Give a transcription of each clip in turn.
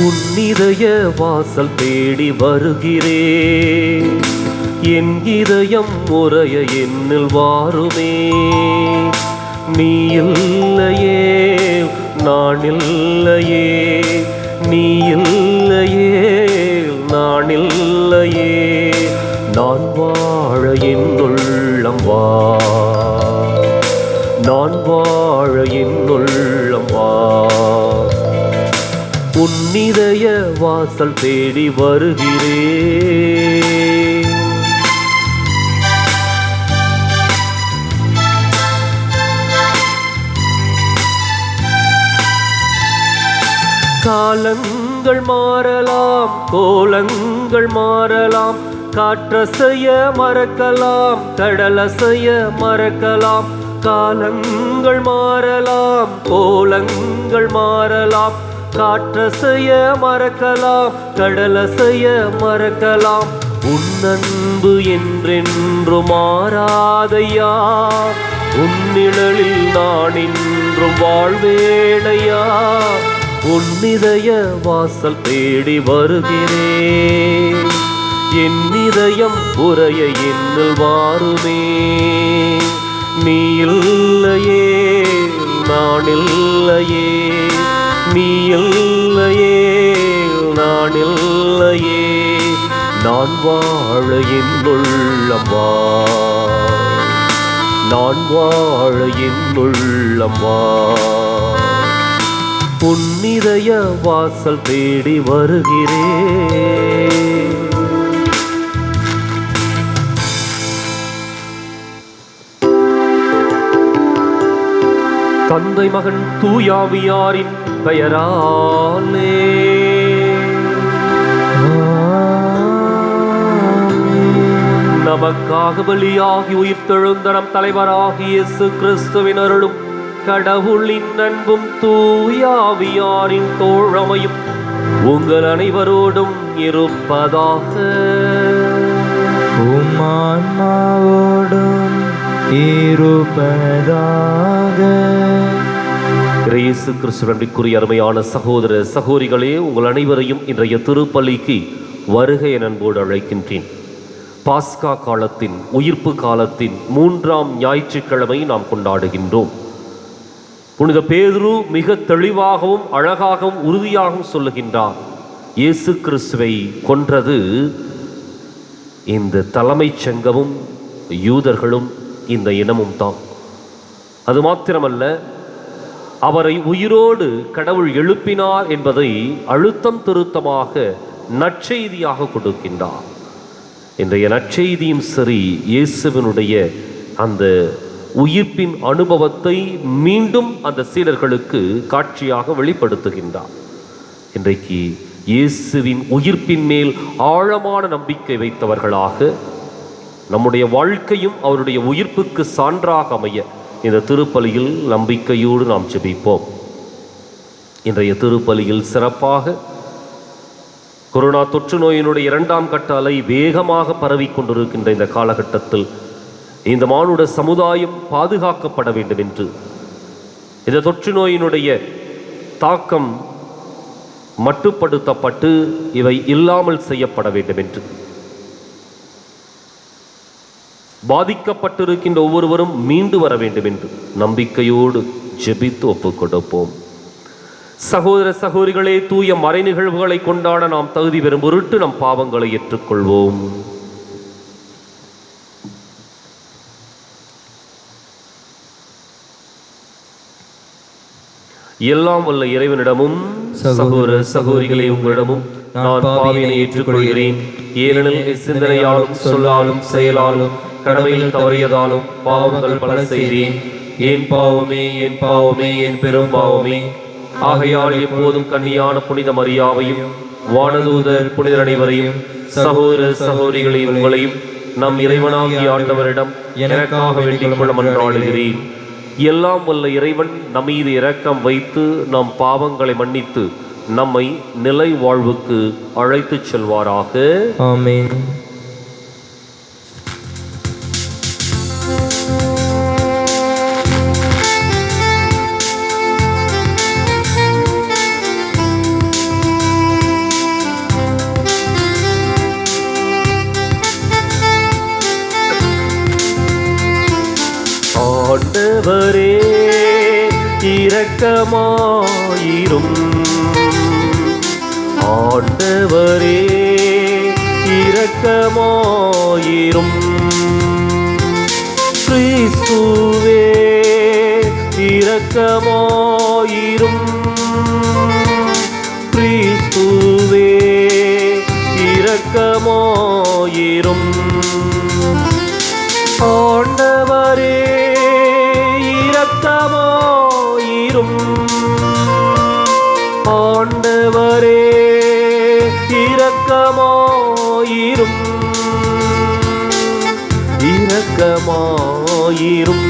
உன்னிதய வாசல் தேடி வருகிறேன், என் இதயம் முறைய என்னில் வாருமே. நீ இல்லையே நான் இல்லையே, நீ இல்லையே நான் இல்லையே, நான் வாழ என் உள்ளம் வா, நான் வாழ என் உள்ளம் வா. உன்னிதய வாசல் தேடி வருகிறேன். காலங்கள் மாறலாம், கோலங்கள் மாறலாம், காற்றசைய மறக்கலாம், கடலசைய மறக்கலாம். காலங்கள் மாறலாம், கோலங்கள் மாறலாம், காற்றசைய மறக்கலாம், கடலசைய மறக்கலாம். உன் அன்பு என்றென்று மாறாதையா, உன் நிழலில் நான் இன்றும் வாழ்வேனையா. உன்னிதய வாசல் தேடி வருகிறேன், என் இதயம் உறைய என்னில் வாருமே. நீ இல்லையே நான் இல்லையே, நீ இல்லையே நான் இல்லையே, நான் வாழ என் உள்ளம் வா, நான் வாழ என் உள்ளம் வா. உன்னிதய வாசல் தேடி வருகிறேன். தந்தை மகன் தூயாவியாரின் பெயராலே நமக்காக பலியாகி உயிர்த்தெழுந்த நம் தலைவராகிய இயேசு கிறிஸ்துவின் அருளும் கடவுளின் அன்பும் தூயாவியாரின் தோழமையும் உங்கள் அனைவரோடும் இருப்பதாக. உம்மான்மாவோடும் இருப்பதாக. இயேசு கிறிஸ்துவிற்குரிய அருமையான சகோதர சகோதரிகளே, உங்கள் அனைவரையும் இன்றைய திருப்பலிக்கு வருகை என அன்போடு அழைக்கின்றேன். பாஸ்கா காலத்தின் உயிர்ப்பு காலத்தின் 3ஆம் ஞாயிற்றுக்கிழமை நாம் கொண்டாடுகின்றோம். புனித பேதுரு மிக தெளிவாகவும் அழகாகவும் உறுதியாகவும் சொல்லுகின்றார், இயேசு கிறிஸ்துவை கொன்றது இந்த தலைமைச் சங்கமும் யூதர்களும் இந்த இனமும் தான். அது மாத்திரமல்ல, அவரை உயிரோடு கடவுள் எழுப்பினார் என்பதை அழுத்தம் திருத்தமாக நற்செய்தியாக கொடுக்கின்றார். இன்றைய நற்செய்தியும் சரி, இயேசுவினுடைய அந்த உயிர்ப்பின் அனுபவத்தை மீண்டும் அந்த சீடர்களுக்கு காட்சியாக வெளிப்படுத்துகின்றார். இன்றைக்கு இயேசுவின் உயிர்ப்பின் மேல் ஆழமான நம்பிக்கை வைத்தவர்களாக நம்முடைய வாழ்க்கையும் அவருடைய உயிர்ப்புக்கு சான்றாக அமைய இந்த திருப்பலியில் நம்பிக்கையோடு நாம் ஜெபிப்போம். இன்றைய திருப்பலியில் சிறப்பாக கொரோனா தொற்று நோயினுடைய 2ஆம் கட்ட அலை வேகமாக பரவிக்கொண்டிருக்கின்ற இந்த காலகட்டத்தில் இந்த மானுட சமுதாயம் பாதுகாக்கப்பட வேண்டும் என்று, இந்த தொற்று நோயினுடைய தாக்கம் மட்டுப்படுத்தப்பட்டு இவை இல்லாமல் செய்யப்பட வேண்டும் என்று, பாதிக்கப்பட்டிருக்கின்ற ஒவ்வொருவரும் மீண்டு வர வேண்டும் என்று நம்பிக்கையோடு ஜெபித்து ஒப்புக் கொடுப்போம். சகோதர சகோதரிகளே, தூய மறை நிகழ்வுகளை கொண்டாட நாம் தகுதி பெறும் பொருட்டு நம் பாவங்களை ஏற்றுக்கொள்வோம். எல்லாம் வல்ல இறைவனிடமும் சகோதர சகோதரிகளே உங்களிடமும் நான் பாவியினை ஏற்றுக்கொள்கிறேன். ஏனெனில் சிந்தனையாலும் சொல்லாலும் செயலாலும் கடமையில் தவறியதாலும் பாவங்கள் பல செய்தேன். என் பாவமே என் பாவமே என் பெரும் பாவமே. ஆகையால் எப்போதும் கன்னியான புனித மரியாவையும் வானதூதர் புனிதர் அனைவரையும் சகோதர சகோதரிகளை உங்களையும் நம் இறைவனாகிய ஆண்டவரிடம் எனக்காக வேண்டிக் கொள்ள மன்றாடுகிறேன். எல்லாம் வல்ல இறைவன் நம் மீது இரக்கம் வைத்து நம் பாவங்களை மன்னித்து நம்மை நிலை வாழ்வுக்கு அழைத்துச் செல்வாராக. ஆமென். ஆண்டவரே இரக்கமாயிரும். ஆண்டவரே இரக்கமாயிரும். கிறிஸ்துவே இரக்கமாயிரும். கிறிஸ்துவே இரக்கமாயிரும். ஆண்டவரே இரக்கமாயிரும். ஆண்டவரே இரக்கமாயிரும். இரக்கமாயிரும்.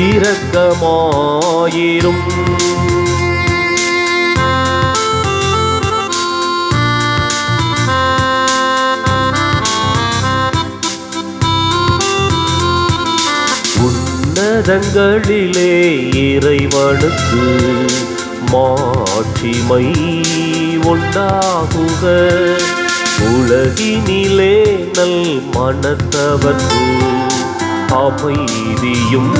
இரக்கமாயிரும். உன்னதங்களிலே இறைவனுக்கு மாட்சிமை உண்டாகுக. உலகினிலே நல் மனத்தவர்க்கு அமைதியும்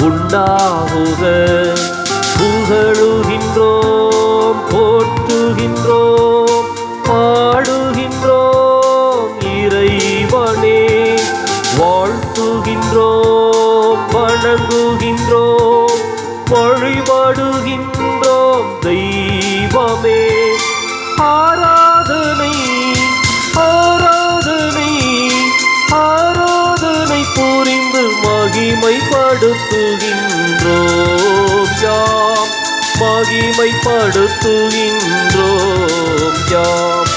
உண்டாகுக. புகழுகின்றோம், போற்றுகின்றோம், பாடுகின்றோம் இறைவனே. வாழ்த்துகின்றோம், வணங்குகின்றோம், வழிபடுகின்றோம் தெய்வமே. ஆராதனை ஆராதனை ஆராதனை புரிந்து மகிமைப்படுத்துகின்றோம் யாம். மகிமைப்படுத்துகின்றோம் யாம்.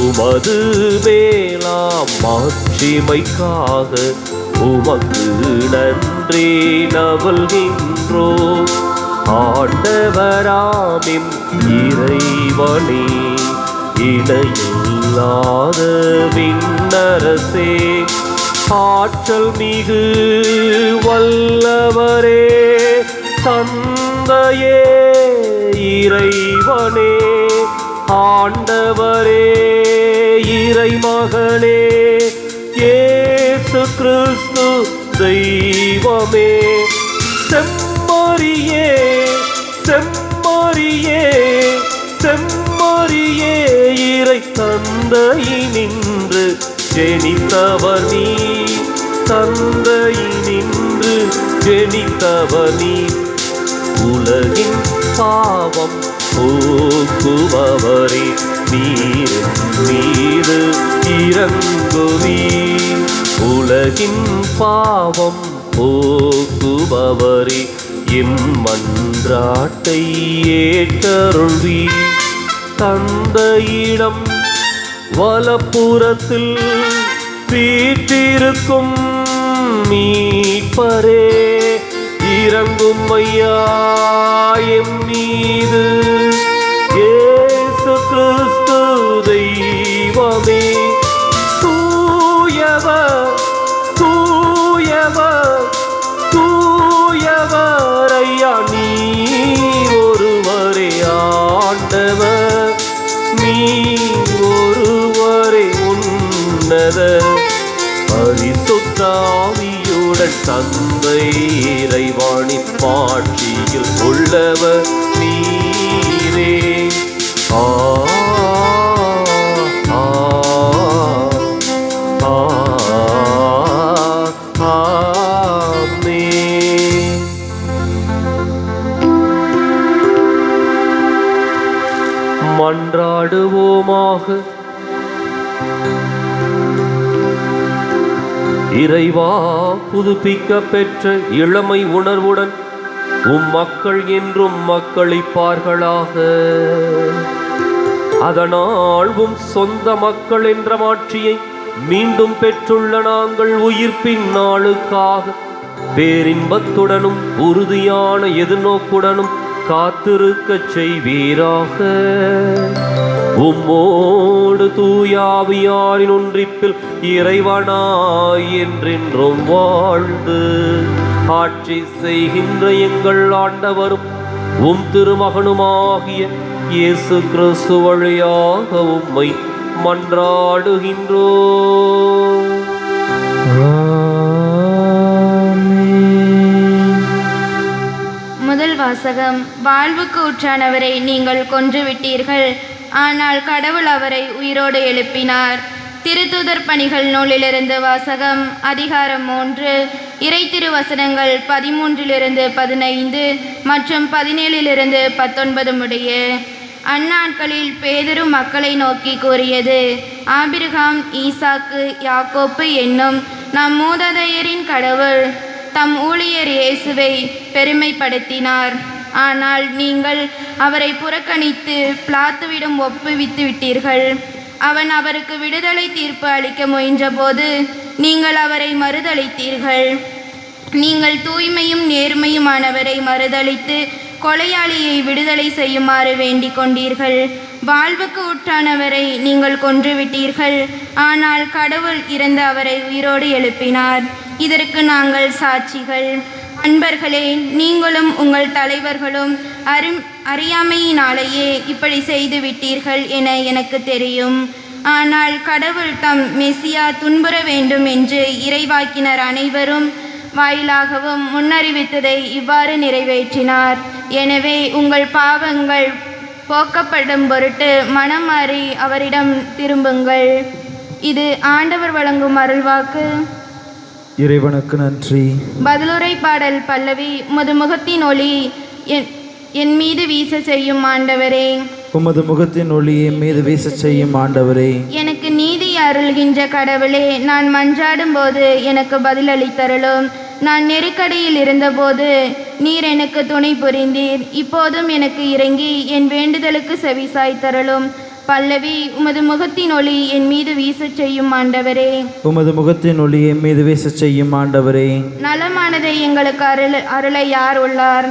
உமது மேலாம் மாட்சிமைக்காக உமக்கு நன்றி நல்கின்றோம். ஆண்டவராமின் இறைவனே இணையில்லாத விண்ணரசே. ஆற்றல் மிகு வல்லவரே தந்தையே இறைவனே. ஆண்டவரே இறைமகனே இயேசு கிறிஸ்து தெய்வமே. செம்மறியே செம்மறியே செம்மறியே இறை தந்தையினின்று ஜெனித்தவர் நீ. தந்தையினின்று ஜெனித்தவர் நீ. உலகின் பாவம் போக்குபவரே நீர் மீது இறங்குவீர். உலகின் பாவம் போக்குபவரே எம் மன்றாட்டை ஏற்றருள்வீர். தந்தையிடம் வலப்புறத்தில் வீற்றிருக்கும் மீட்பரே இறங்கும் ஐயா எம் மீது. இயேசு கிறிஸ்து தெய்வமே. தூயவர் தூயவர் தூயவர் ஐயா நீர் ஒருவரே ஆண்டவர். நீர் ஒருவரே உன்னத பரிசுத்த ஆவியுடன் தந்தை இறைவனின் மாட்சியில் உள்ளவர் நீரே. ஆ ஆ ஆ ஆமென். மன்றாடுவோமாக. இறைவா, புதுப்பிக்க பெற்ற இளமை உணர்வுடன் மக்கள் என்றும் மக்களிப்பார்களாக. அதனால் சொந்த மக்கள் என்ற மாட்சியை மீண்டும் பெற்றுள்ள நாங்கள் உயிர்ப்பின் நாளுக்காக பேரின்பத்துடனும் உறுதியான எதிர்நோக்குடனும் காத்திருக்கச் செய்வீராக. உம்மோடு தூயாவியாரின் ஒன்றிப்பில் இறைவனாய் என்றென்றும் வாழ்ந்து ஆட்சி செய்கின்ற எங்கள் ஆண்டவரும் திருமகனுமாகிய இயேசு கிறிஸ்து வழியாக உம்மை மன்றாடுகின்றோம். முதல் வாசகம். வாழ்வுக்கு உற்றானவரை நீங்கள் கொன்றுவிட்டீர்கள், ஆனால் கடவுள் அவரை உயிரோடு எழுப்பினார். திருத்தூதர் பணிகள் நூலிலிருந்து வாசகம். அதிகாரம் 3, இறை திருவசனங்கள் 13-15 மற்றும் 17-19 முடிய. அந்நாட்களில் பேதுரு மக்களை நோக்கி கூறியது: ஆபிரகாம், ஈசாக்கு, யாக்கோப்பு என்னும் நம் மூதாதையரின் கடவுள் தம் ஊழியர் இயேசுவை பெருமைப்படுத்தினார். ஆனால் நீங்கள் அவரை புறக்கணித்து பிலாத்துவிடம் ஒப்புவித்து விட்டீர்கள். அவன் அவருக்கு விடுதலை தீர்ப்பு அளிக்க முயன்றபோது நீங்கள் அவரை மறுதளித்தீர்கள். நீங்கள் தூய்மையும் நேர்மையுமானவரை மறுதளித்து கொலையாளியை விடுதலை செய்யுமாறு வேண்டிக் கொண்டீர்கள். வாழ்வுக்கு உற்றானவரை நீங்கள் கொன்றுவிட்டீர்கள், ஆனால் கடவுள் இறந்த அவரை உயிரோடு எழுப்பினார். இதற்கு நாங்கள் சாட்சிகள். அன்பர்களே, நீங்களும் உங்கள் தலைவர்களும் அறியாமையினாலேயே இப்படி செய்து விட்டீர்கள் என எனக்கு தெரியும். ஆனால் கடவுள் தம் மெசியா துன்புற வேண்டும் என்று இறைவாக்கினர் அனைவரும் வாயிலாகவும் முன்னறிவித்ததை இவ்வாறு நிறைவேற்றினார். எனவே உங்கள் பாவங்கள் போக்கப்படும் பொருட்டு மனம் மாறி அவரிடம் திரும்புங்கள். இது ஆண்டவர் வழங்கும் அருள்வாக்கு. இறைவனுக்கு நன்றி. பதிலுரை பாடல் பல்லவி. உமது முகத்தின் ஒளி என் மீது வீச செய்யும் ஆண்டவரே. உமது முகத்தின் ஒளி என் மீது வீச செய்யும் ஆண்டவரே. எனக்கு நீதி அருள்கின்ற கடவுளே, நான் மன்றாடும் போது எனக்கு பதிலளித்தருளும். நான் நெருக்கடியில் இருந்தபோது நீர் எனக்கு துணை புரிந்தீர். இப்போதும் எனக்கு இறங்கி என் வேண்டுதலுக்கு செவிசாய்த்தருளும். பல்லவி. உமது முகத்தின் ஒளி என் மீது வீச செய்யும் ஆண்டவரே. உமது முகத்தின் ஒளி என் மீது வீச செய்யும் ஆண்டவரே. நலமானதை எங்களுக்கு அருள யார் உள்ளார்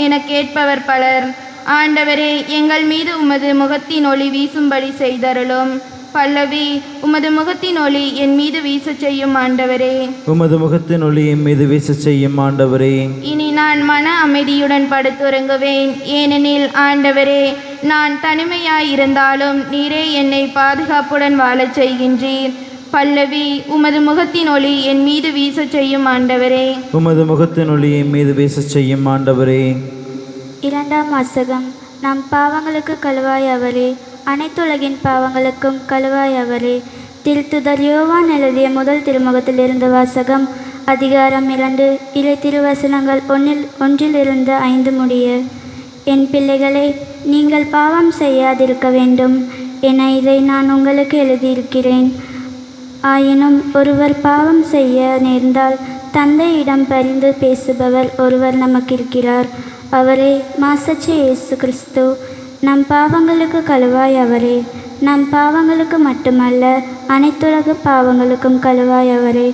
என கேட்பவர் பலர். ஆண்டவரே, எங்கள் மீது உமது முகத்தின் ஒளி வீசும்படி செய்தருளும். பல்லவி. உமது முகத்தின் ஒளி என் மீது வீச செய்யும் ஆண்டவரே. உமது முகத்தின் ஒளி என் மீது வீச செய்யும் ஆண்டவரே. இனி நான் மன அமைதியுடன் படுத்துறங்குவேன், ஏனெனில் ஆண்டவரே, நான் தனிமையாயிருந்தாலும் நீரே என்னை பாதுகாப்புடன் வாழச் செய்கின்றீர். பல்லவி. உமது முகத்தின் ஒளி என் மீது வீச செய்யும் ஆண்டவரே. உமது முகத்தின் ஒளி என் மீது வீச செய்யும் ஆண்டவரே. இரண்டாம் வாசகம். நம் பாவங்களுக்கு கழுவாய் அவரே, அனைத்துலகின் பாவங்களுக்கும் கழுவாய் அவரே. திருத்துதர் யோவான் எழுதிய முதல் திருமுகத்திலிருந்து வாசகம். அதிகாரம் 2, இறை திருவசனங்கள் 1-5 முடிய. என் பிள்ளைகளே, நீங்கள் பாவம் செய்யாதிருக்க வேண்டும் என இதை நான் உங்களுக்கு எழுதியிருக்கிறேன். ஆயினும் ஒருவர் பாவம் செய்ய நேர்ந்தால் தந்தையிடம் பரிந்து பேசுபவர் ஒருவர் நமக்கிருக்கிறார். அவரே மாசற்ற இயேசு கிறிஸ்து. நம் பாவங்களுக்கு கழுவாய் அவரே. நம் பாவங்களுக்கு மட்டுமல்ல, அனைத்துலக பாவங்களுக்கும் கழுவாய் அவரே.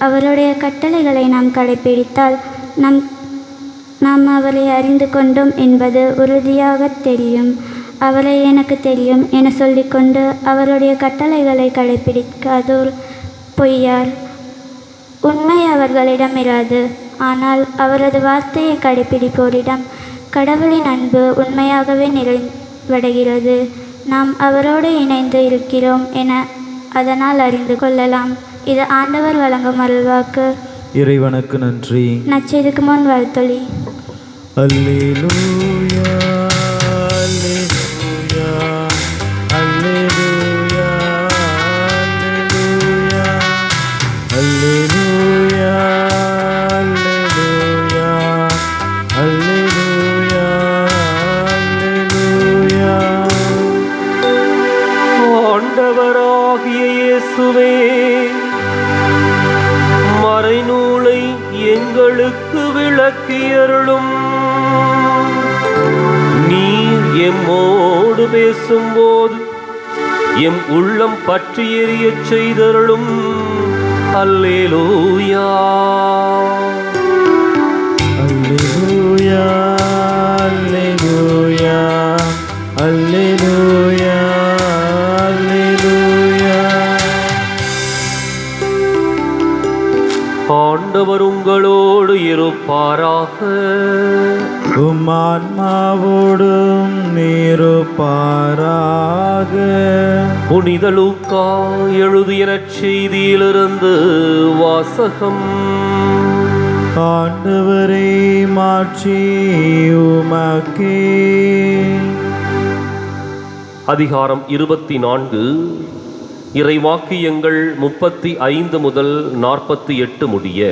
அவருடைய கட்டளைகளை நாம் கடைப்பிடித்தால் நாம் அவரை அறிந்து கொண்டோம் என்பது உறுதியாக தெரியும். அவரை எனக்கு தெரியும் என சொல்லிக்கொண்டு அவருடைய கட்டளைகளை கடைப்பிடிக்காதோர் பொய்யார். உண்மை அவர்களிடம் இராது. ஆனால் அவரது வார்த்தையை கடைப்பிடிப்போரிடம் கடவுளின் அன்பு உண்மையாகவே நிறைவடைகிறது. நாம் அவரோடு இணைந்து இருக்கிறோம் என அதனால் அறிந்து கொள்ளலாம். இது ஆண்டவர் வழங்கும் அருள்வாக்கு. இறைவனுக்கு நன்றி. நச்செய்துக்கு முன் வாழ்த்தொலி. அல்லேலூயா, அல்லேலூயா, அல்லேலூயா, அல்லேலூயா, அல்லேலூயா, அல்லேலூயா, அல்லேலூயா, அல்லேலூயா. ஆண்டவராகிய இயேசுவே, மறைநூலை எங்களுக்கு விளக்கியருளும். நீர் எம்மோடு பேசும்போது எம் உள்ளம் பற்றி எரியச் செய்தருளும். அல்லேலூயா, அல்லேலூயா, அல்லேலூயா, அல்லேலூயா, அல்லேலூயா. ஆண்டவர் உங்களோடு இருப்பாராக. உம் ஆன்மாவோடும் இருப்பாராக. புனித லூக்கா எழுதிய நற்செய்தியிலிருந்து வாசகம். ஆண்டவரே மாற்றி உமக்கே. அதிகாரம் 24. இறைவாக்கியங்கள் 35 முதல் 48 முடிய.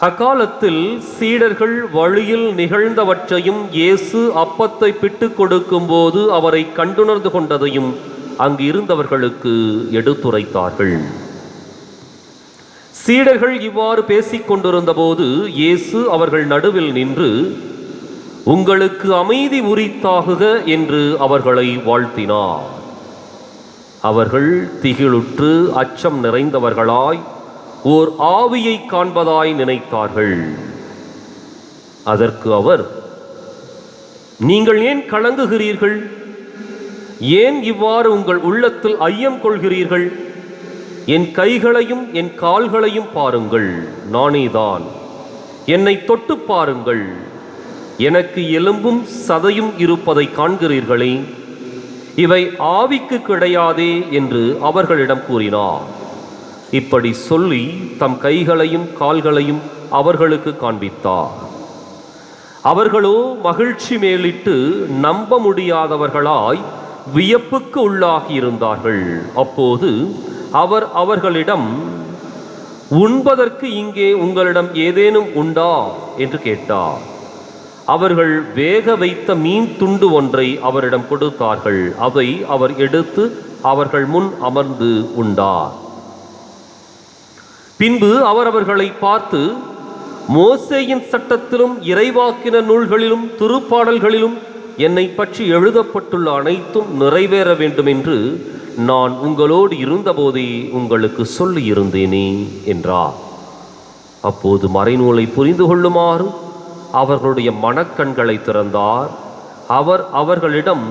அக்காலத்தில் சீடர்கள் வழியில் நிகழ்ந்தவற்றையும் இயேசு அப்பத்தை பிட்டுக் கொடுக்கும் போது அவரை கண்டுணர்ந்து கொண்டதையும் அங்கு இருந்தவர்களுக்கு எடுத்துரைத்தார்கள். சீடர்கள் இவ்வாறு பேசிக் கொண்டிருந்த போது இயேசு அவர்கள் நடுவில் நின்று, உங்களுக்கு அமைதி உரித்தாகுக என்று அவர்களை வாழ்த்தினார். அவர்கள் திகிலுற்று அச்சம் நிறைந்தவர்களாய் ஓர் ஆவியை காண்பதாய் நினைத்தார்கள். அதற்கு அவர், நீங்கள் ஏன் கலங்குகிறீர்கள்? ஏன் இவ்வாறு உங்கள் உள்ளத்தில் ஐயம் கொள்கிறீர்கள்? என் கைகளையும் என் கால்களையும் பாருங்கள், நானேதான். என்னை தொட்டு பாருங்கள், எனக்கு எலும்பும் சதையும் இருப்பதை காண்கிறீர்களே, இவை ஆவிக்கு கிடையாதே என்று அவர்களிடம் கூறினார். இப்படி சொல்லி தம் கைகளையும் கால்களையும் அவர்களுக்கு காண்பித்தார். அவர்களோ மகிழ்ச்சி மேலிட்டு நம்ப முடியாதவர்களாய் வியப்புக்கு உள்ளாகி இருந்தார்கள். அப்போது அவர் அவர்களிடம், உண்பதற்கு இங்கே உங்களிடம் ஏதேனும் உண்டா என்று கேட்டார். அவர்கள் வேக வைத்த மீன் துண்டு ஒன்றை அவரிடம் கொடுத்தார்கள். அதை அவர் எடுத்து அவர்கள் முன் அமர்ந்து உண்டார். பின்பு அவர் அவர்களை பார்த்து, மோசேயின் சட்டத்திலும் இறைவாக்கினர் நூல்களிலும் திருப்பாடல்களிலும் என்னை பற்றி எழுதப்பட்டுள்ள அனைத்தும் நிறைவேற வேண்டும் என்று நான் உங்களோடு இருந்தபோதே உங்களுக்கு சொல்லி இருந்தேனே என்றார். அப்போது மறைநூலை புரிந்து கொள்ளுமாறு அவர்களுடைய மனக்கண்களை திறந்தார். அவர் அவர்களிடம்,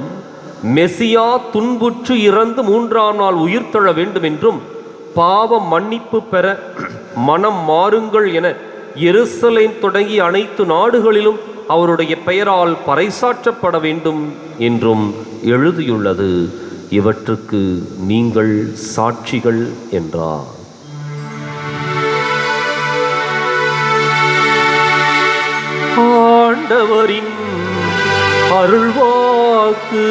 மெசியா துன்புற்று இறந்து 3ஆம் நாள் உயிர்த்தெழ வேண்டும் என்றும் பாவ மன்னிப்பு பெற மனம் மாறுங்கள் என எருசலேம் தொடங்கி அனைத்து நாடுகளிலும் அவருடைய பெயரால் பறைசாற்றப்பட வேண்டும் என்றும் எழுதியுள்ளது. இவற்றுக்கு நீங்கள் சாட்சிகள் என்றார். ஆண்டவரின் அருள்வாக்கு.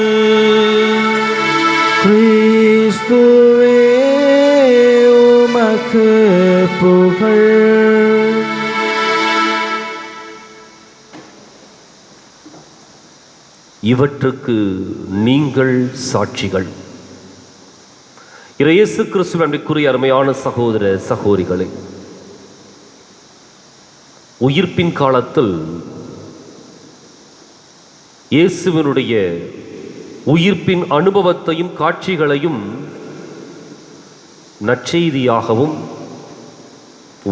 கிறிஸ்துவே உமக்கு புகழ். இவற்றுக்கு நீங்கள் சாட்சிகள். இயேசு கிறிஸ்துவின் அன்பிற்குரிய அருமையான சகோதர சகோதரிகளே, உயிர்ப்பின் காலத்தில் இயேசுவினுடைய உயிர்ப்பின் அனுபவத்தையும் காட்சிகளையும் நற்செய்தியாகவும்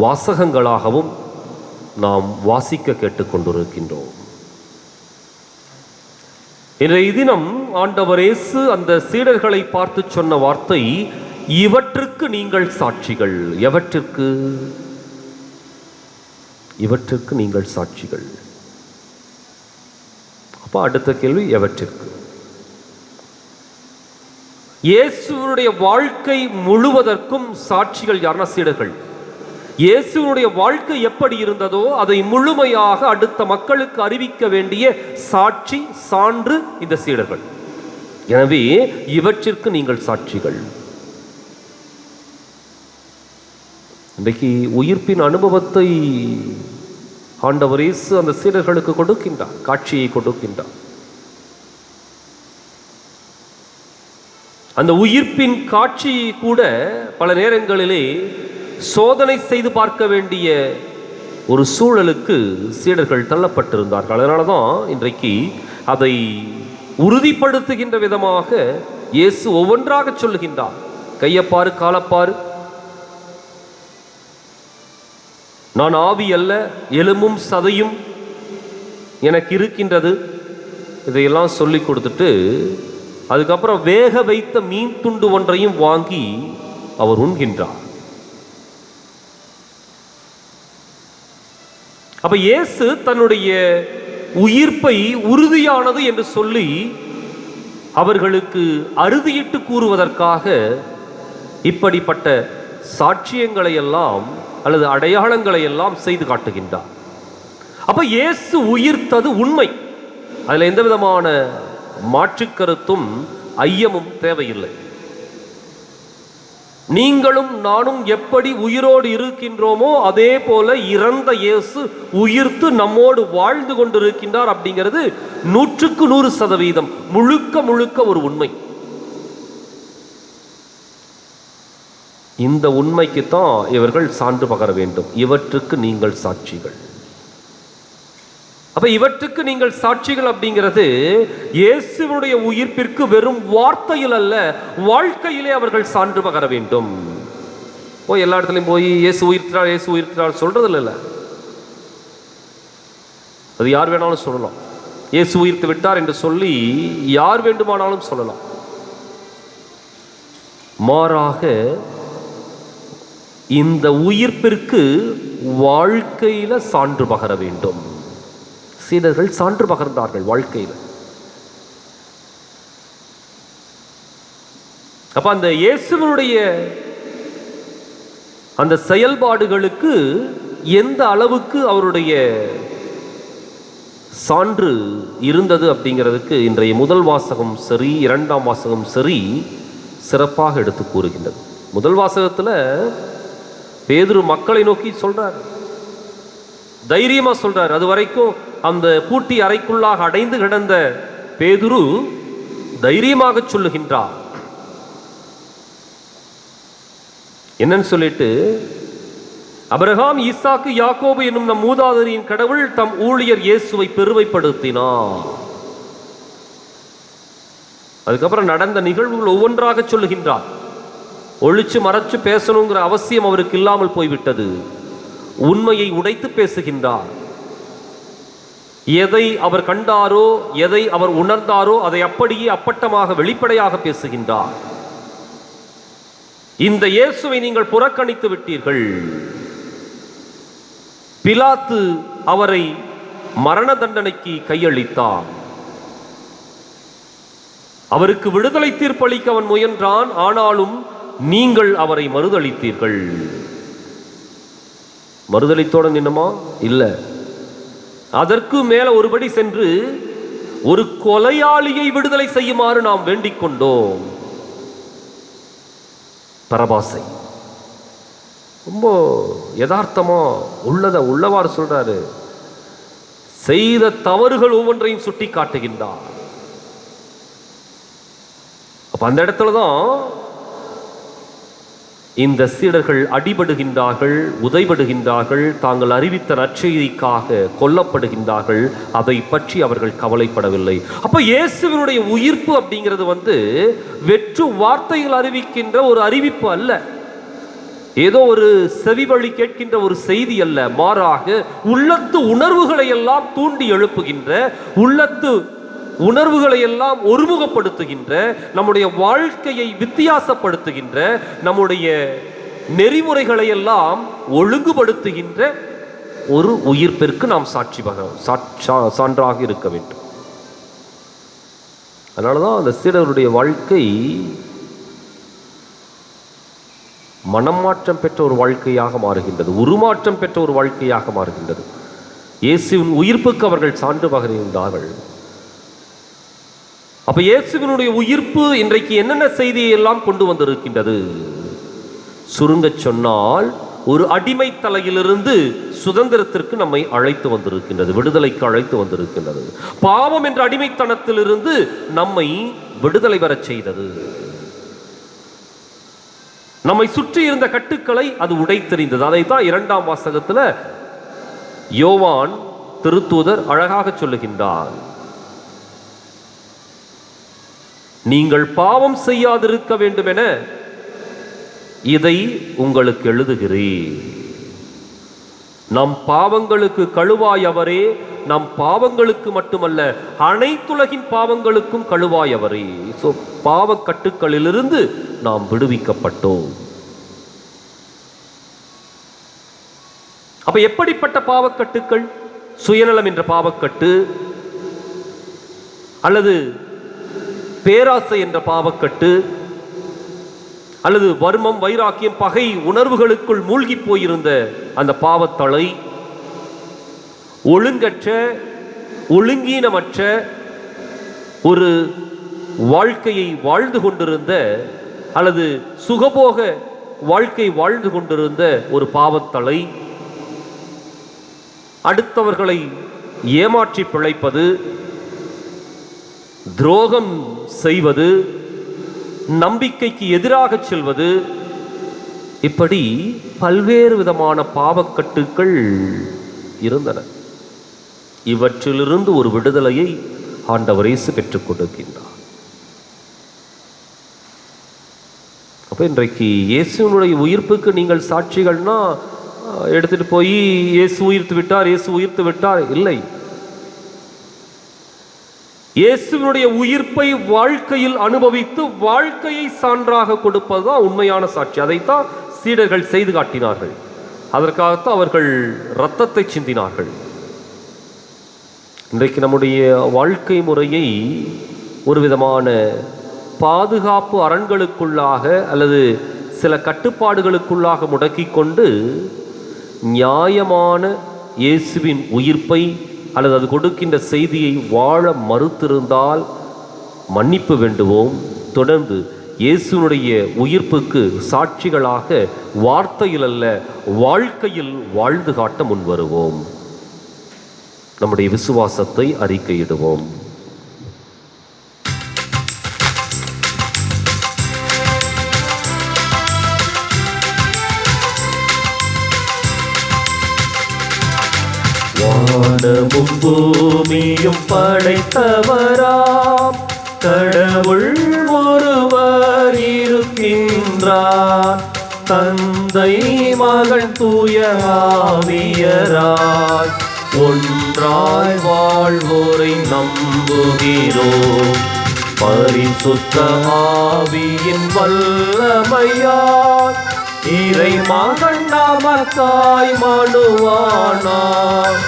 வாசகங்களாகவும் நாம் வாசிக்க கேட்டுக்கொண்டிருக்கின்றோம். இன்றைய தினம் ஆண்டவர் இயேசு அந்த சீடர்களை பார்த்து சொன்ன வார்த்தை, இவற்றுக்கு நீங்கள் சாட்சிகள். எவற்றிற்கு? இவற்றிற்கு நீங்கள் சாட்சிகள். அப்ப அடுத்த கேள்வி, எவற்றிற்கு? இயேசுவினுடைய வாழ்க்கை முழுவதற்கும் சாட்சிகள் யாருன்னா சீடர்கள். இயேசுவினுடைய வாழ்க்கை எப்படி இருந்ததோ அதை முழுமையாக அடுத்த மக்களுக்கு அறிவிக்க வேண்டிய சாட்சி சான்று இந்த சீடர்கள். எனவே இவற்றிற்கு நீங்கள் சாட்சிகள். இன்றைக்கு உயிர்ப்பின் அனுபவத்தை ஆண்டவர் இயேசு அந்த சீடர்களுக்கு கொடுக்கின்றார், காட்சியை கொடுக்கின்றார். அந்த உயிர்ப்பின் காட்சி கூட பல நேரங்களிலே சோதனை செய்து பார்க்க வேண்டிய ஒரு சூழலுக்கு சீடர்கள் தள்ளப்பட்டிருந்தார்கள். அதனால தான் இன்றைக்கு அதை உறுதிப்படுத்துகின்ற விதமாக இயேசு ஒவ்வொன்றாக சொல்லுகின்றார். கையப்பாரு, காலப்பாரு, நான் ஆவி அல்ல, எலும்பும் சதையும் எனக்கு இருக்கின்றது, இதையெல்லாம் சொல்லி கொடுத்துட்டு அதுக்கப்புறம் வேக வைத்த மீன் துண்டு ஒன்றையும் வாங்கி அவர் உண்கின்றார். அப்ப இயேசு தன்னுடைய உயிர்ப்பை உறுதியானது என்று சொல்லி அவர்களுக்கு அறுதியிட்டு கூறுவதற்காக இப்படிப்பட்ட சாட்சியங்களை எல்லாம் அல்லது அடையாளங்களை எல்லாம் செய்து காட்டுகின்றார். அப்ப இயேசு உயிர்த்தது உண்மை, அதுல எந்த விதமான மாற்று கருத்தும் ஐயமும் தேவையில்லை. நீங்களும் நானும் எப்படி உயிரோடு இருக்கின்றோமோ அதே போல இறந்த இயேசு உயிர்த்து நம்மோடு வாழ்ந்து கொண்டிருக்கின்றார் அப்படிங்கிறது 100% முழுக்க முழுக்க ஒரு உண்மை. இந்த உண்மைக்குத்தான் இவர்கள் சான்று பகர வேண்டும். இவற்றுக்கு நீங்கள் சாட்சிகள். அப்ப இவற்றுக்கு நீங்கள் சாட்சிகள் அப்படிங்கிறது இயேசுவுடைய உயிர்ப்பிற்கு வெறும் வார்த்தையில் அல்ல, வாழ்க்கையிலே அவர்கள் சான்று பகர வேண்டும். போய் எல்லா இடத்துலையும் போய் இயேசு உயிர்த்தார் இயேசு உயிர்த்தார் சொல்றது இல்லை. அது யார் வேணாலும் சொல்லலாம். இயேசு உயிர்த்து விட்டார் என்று சொல்லி யார் வேண்டுமானாலும் சொல்லலாம். மாறாக இந்த உயிர்ப்பிற்கு வாழ்க்கையில சான்று பகர வேண்டும். சீடர்கள் சான்று பகர்ந்தார்கள் வாழ்க்கையில். அப்ப அந்த இயேசுவினுடைய அந்த செயல்பாடுகளுக்கு எந்த அளவுக்கு அவருடைய சான்று இருந்தது அப்படிங்கிறதுக்கு இன்றைய முதல் வாசகம் சரி, இரண்டாம் வாசகம் சரி சிறப்பாக எடுத்து கூறுகின்றது. முதல் வாசகத்தில் பேதுரு மக்களை நோக்கி சொல்றார், தைரியமா சொல்றார். அது வரைக்கும் அந்த பூட்டி அறைக்குள்ளாக அடைந்து கிடந்த பேதுரு தைரியமாக சொல்லுகின்றார். என்னன்னு சொல்லிட்டு, அபிரகாம், ஈசாக்கு, யாக்கோபு என்னும் நம் மூதாதையரின் கடவுள் தம் ஊழியர் இயேசுவை பெருமைப்படுத்தினார். அதுக்கப்புறம் நடந்த நிகழ்வுகள் ஒவ்வொன்றாக சொல்லுகின்றார். ஒழிச்சு மறைச்சு பேசணுங்கிற அவசியம் அவருக்கு இல்லாமல் போய்விட்டது. உண்மையை உடைத்து பேசுகின்றார். எதை அவர் கண்டாரோ, எதை அவர் உணர்ந்தாரோ அதை அப்படியே அப்பட்டமாக வெளிப்படையாக பேசுகின்றார். இந்த இயேசுவை நீங்கள் புறக்கணித்து விட்டீர்கள். பிலாத்து அவரை மரண தண்டனைக்கு கையளித்தார். அவருக்கு விடுதலை தீர்ப்பளிக்க அவன் முயன்றான். ஆனாலும் நீங்கள் அவரை மறுதளித்தீர்கள். மறுதளித்தோட நின்னமா? இல்லை. அதற்கு மேல ஒருபடி சென்று ஒரு கொலையாளியை விடுதலை செய்யுமாறு நாம் வேண்டிக் கொண்டோம். பரபாசை ரொம்ப யதார்த்தமா உள்ளவாறு சொல்றாரு. செய்த தவறுகள் ஒவ்வொன்றையும் சுட்டி காட்டுகின்றார். அப்ப அந்த இடத்துலதான் இந்த சீடர்கள் அடிபடுகின்றார்கள், உதைபடுகின்றார்கள், தாங்கள் அறிவித்த நற்செய்திக்காக கொல்லப்படுகின்றார்கள். அதை பற்றி அவர்கள் கவலைப்படவில்லை. அப்ப இயேசுவினுடைய உயிர்ப்பு அப்படிங்கிறது வெற்று வார்த்தைகள் அறிவிக்கின்ற ஒரு அறிவிப்பு அல்ல, ஏதோ ஒரு செவி வழி கேட்கின்ற ஒரு செய்தி அல்ல. மாறாக உள்ளத்து உணர்வுகளை எல்லாம் தூண்டி எழுப்புகின்ற, உள்ளத்து உணர்வுகளை எல்லாம் ஒருமுகப்படுத்துகின்ற, நம்முடைய வாழ்க்கையை வித்தியாசப்படுத்துகின்ற, நம்முடைய நெறிமுறைகளை எல்லாம் ஒழுங்குபடுத்துகின்ற ஒரு உயிர்ப்பிற்கு நாம் சான்றாக இருக்க வேண்டும். அதனாலதான் அந்த சீடருடைய வாழ்க்கை மனமாற்றம் பெற்ற ஒரு வாழ்க்கையாக மாறுகின்றது, உருமாற்றம் பெற்ற ஒரு வாழ்க்கையாக மாறுகின்றது. இயேசுவின் உயிர்ப்புக்கு அவர்கள் சான்று பகர்கின்றார்கள். அப்ப இயேசுவினுடைய உயிர்ப்பு இன்றைக்கு என்னென்ன செய்தியை எல்லாம் கொண்டு வந்திருக்கின்றது? சுருங்க சொன்னால், ஒரு அடிமை தலையிலிருந்து சுதந்திரத்திற்கு நம்மை அழைத்து வந்திருக்கின்றது, விடுதலைக்கு அழைத்து வந்திருக்கின்றது. பாவம் என்ற அடிமைத்தனத்திலிருந்து நம்மை விடுதலை பெறச் செய்தது. நம்மை சுற்றி இருந்த கட்டுக்களை அது உடைத்தெறிந்தது. அதைத்தான் இரண்டாம் வாசகத்துல யோவான் திருத்தூதர் அழகாக சொல்லுகின்றார். நீங்கள் பாவம் செய்யாதிருக்க வேண்டும் என இதை உங்களுக்கு எழுதுகிறேன். நம் பாவங்களுக்கு கழுவாய் அவரே, நம் பாவங்களுக்கு மட்டுமல்ல அனைத்துலகின் பாவங்களுக்கும் கழுவாய் அவரே. சோ பாவக்கட்டுக்களிலிருந்து நாம் விடுவிக்கப்பட்டோம். அப்ப எப்படிப்பட்ட பாவக்கட்டுக்கள்? சுயநலம் என்ற பாவக்கட்டு, அல்லது பேராசை என்ற பாவக்கட்டு, அல்லது வர்மம், வைராக்கியம், பகை உணர்வுகளுக்குள் மூழ்கி போயிருந்த அந்த பாவத்தலை ஒழுங்கற்ற, ஒழுங்கீனமற்ற ஒரு வாழ்க்கையை வாழ்ந்து கொண்டிருந்த அல்லது சுகபோக வாழ்க்கை வாழ்ந்து கொண்டிருந்த ஒரு பாவத்தலை அடுத்தவர்களை ஏமாற்றி பிழைப்பது, துரோகம் செய்வது, நம்பிக்கைக்கு எதிராக செல்வது, இப்படி பல்வேறு விதமான பாவக்கட்டுக்கள் இருந்தன. இவற்றிலிருந்து ஒரு விடுதலையை ஆண்டவர் இயேசு பெற்றுக் கொடுக்கின்றார். அப்போ இன்றைக்கு இயேசுனுடைய உயிர்ப்புக்கு நீங்கள் சாட்சிகள்னா எடுத்துட்டு போய் இயேசு உயிர்த்து விட்டார், இயேசு உயிர்த்து விட்டார் இல்லை. இயேசுவினுடைய உயிர்ப்பை வாழ்க்கையில் அனுபவித்து வாழ்க்கையை சான்றாக கொடுப்பதுதான் உண்மையான சாட்சி. அதைத்தான் சீடர்கள் செய்து காட்டினார்கள். அதற்காகத்தான் அவர்கள் இரத்தத்தை சிந்தினார்கள். இன்றைக்கு நம்முடைய வாழ்க்கை முறையை ஒரு விதமான பாதுகாப்பு அரண்களுக்குள்ளாக அல்லது சில கட்டுப்பாடுகளுக்குள்ளாக முடக்கிக் கொண்டு நியாயமான இயேசுவின் உயிர்ப்பை அல்லது அது கொடுக்கின்ற செய்தியை வாழ மறுத்திருந்தால் மன்னிப்பு வேண்டுவோம். தொடர்ந்து இயேசுனுடைய உயிர்ப்புக்கு சாட்சிகளாக வார்த்தையில் அல்ல வாழ்க்கையில் வாழ்ந்து காட்ட முன்வருவோம். நம்முடைய விசுவாசத்தை அறிக்கையிடுவோம். வானமும் பூமியும் படைத்தவராம் கடவுள் ஒருவர் இருக்கின்றார். தந்தை, மகன், தூய ஆவியராய் ஒன்றாய் வாழ்வோரை நம்புகிறோம். பரிசுத்த ஆவியின் வல்லமையால் இறை மகன் நமக்காய் மனுவானார்.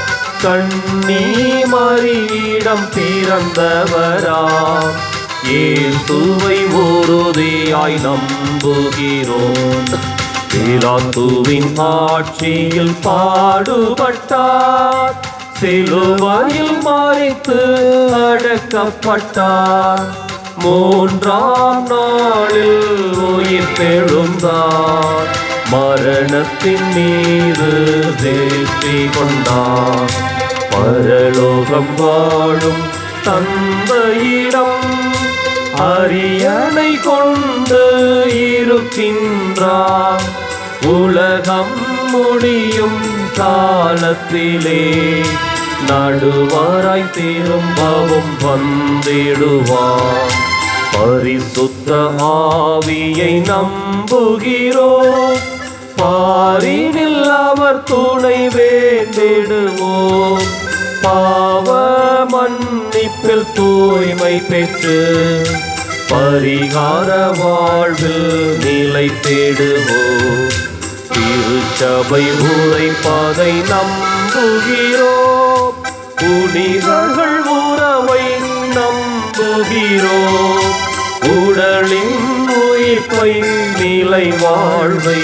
கண்ணி மரியிடம் பிறந்தவராம் இயேசுவை உறுதியாய் நம்புகிறோம். பிலாத்துவின் ஆட்சியில் பாடுபட்டார், சிலுவையில் மரித்து அடக்கப்பட்டார். மூன்றாம் நாளில் உயிர் தெழுந்தார், மரணத்தின் மீது வெற்றி கொண்டார். பரலோகம் வாழும் தந்தையிடம் அரியணை கொண்டு இருக்கின்றார். உலகம் முடியும் காலத்திலே நடுவாராய் திரும்பவும் வந்திடுவார். பரிசுத்த ஆவியை நம்புகிறோம், பாரினில் அவர் துணை வேண்டிடுவோம். பாவ மன்னிப்பில் தூய்மை பெற்று பரிகார வாழ்வில் நிலை தேடுவோம். திருச்சபை உரைப்பதை நம்புகிறோம், புனிதர்கள் உறவை நம்புகிறோம். உடலின் உயிர்ப்பை நிலை வாழ்வை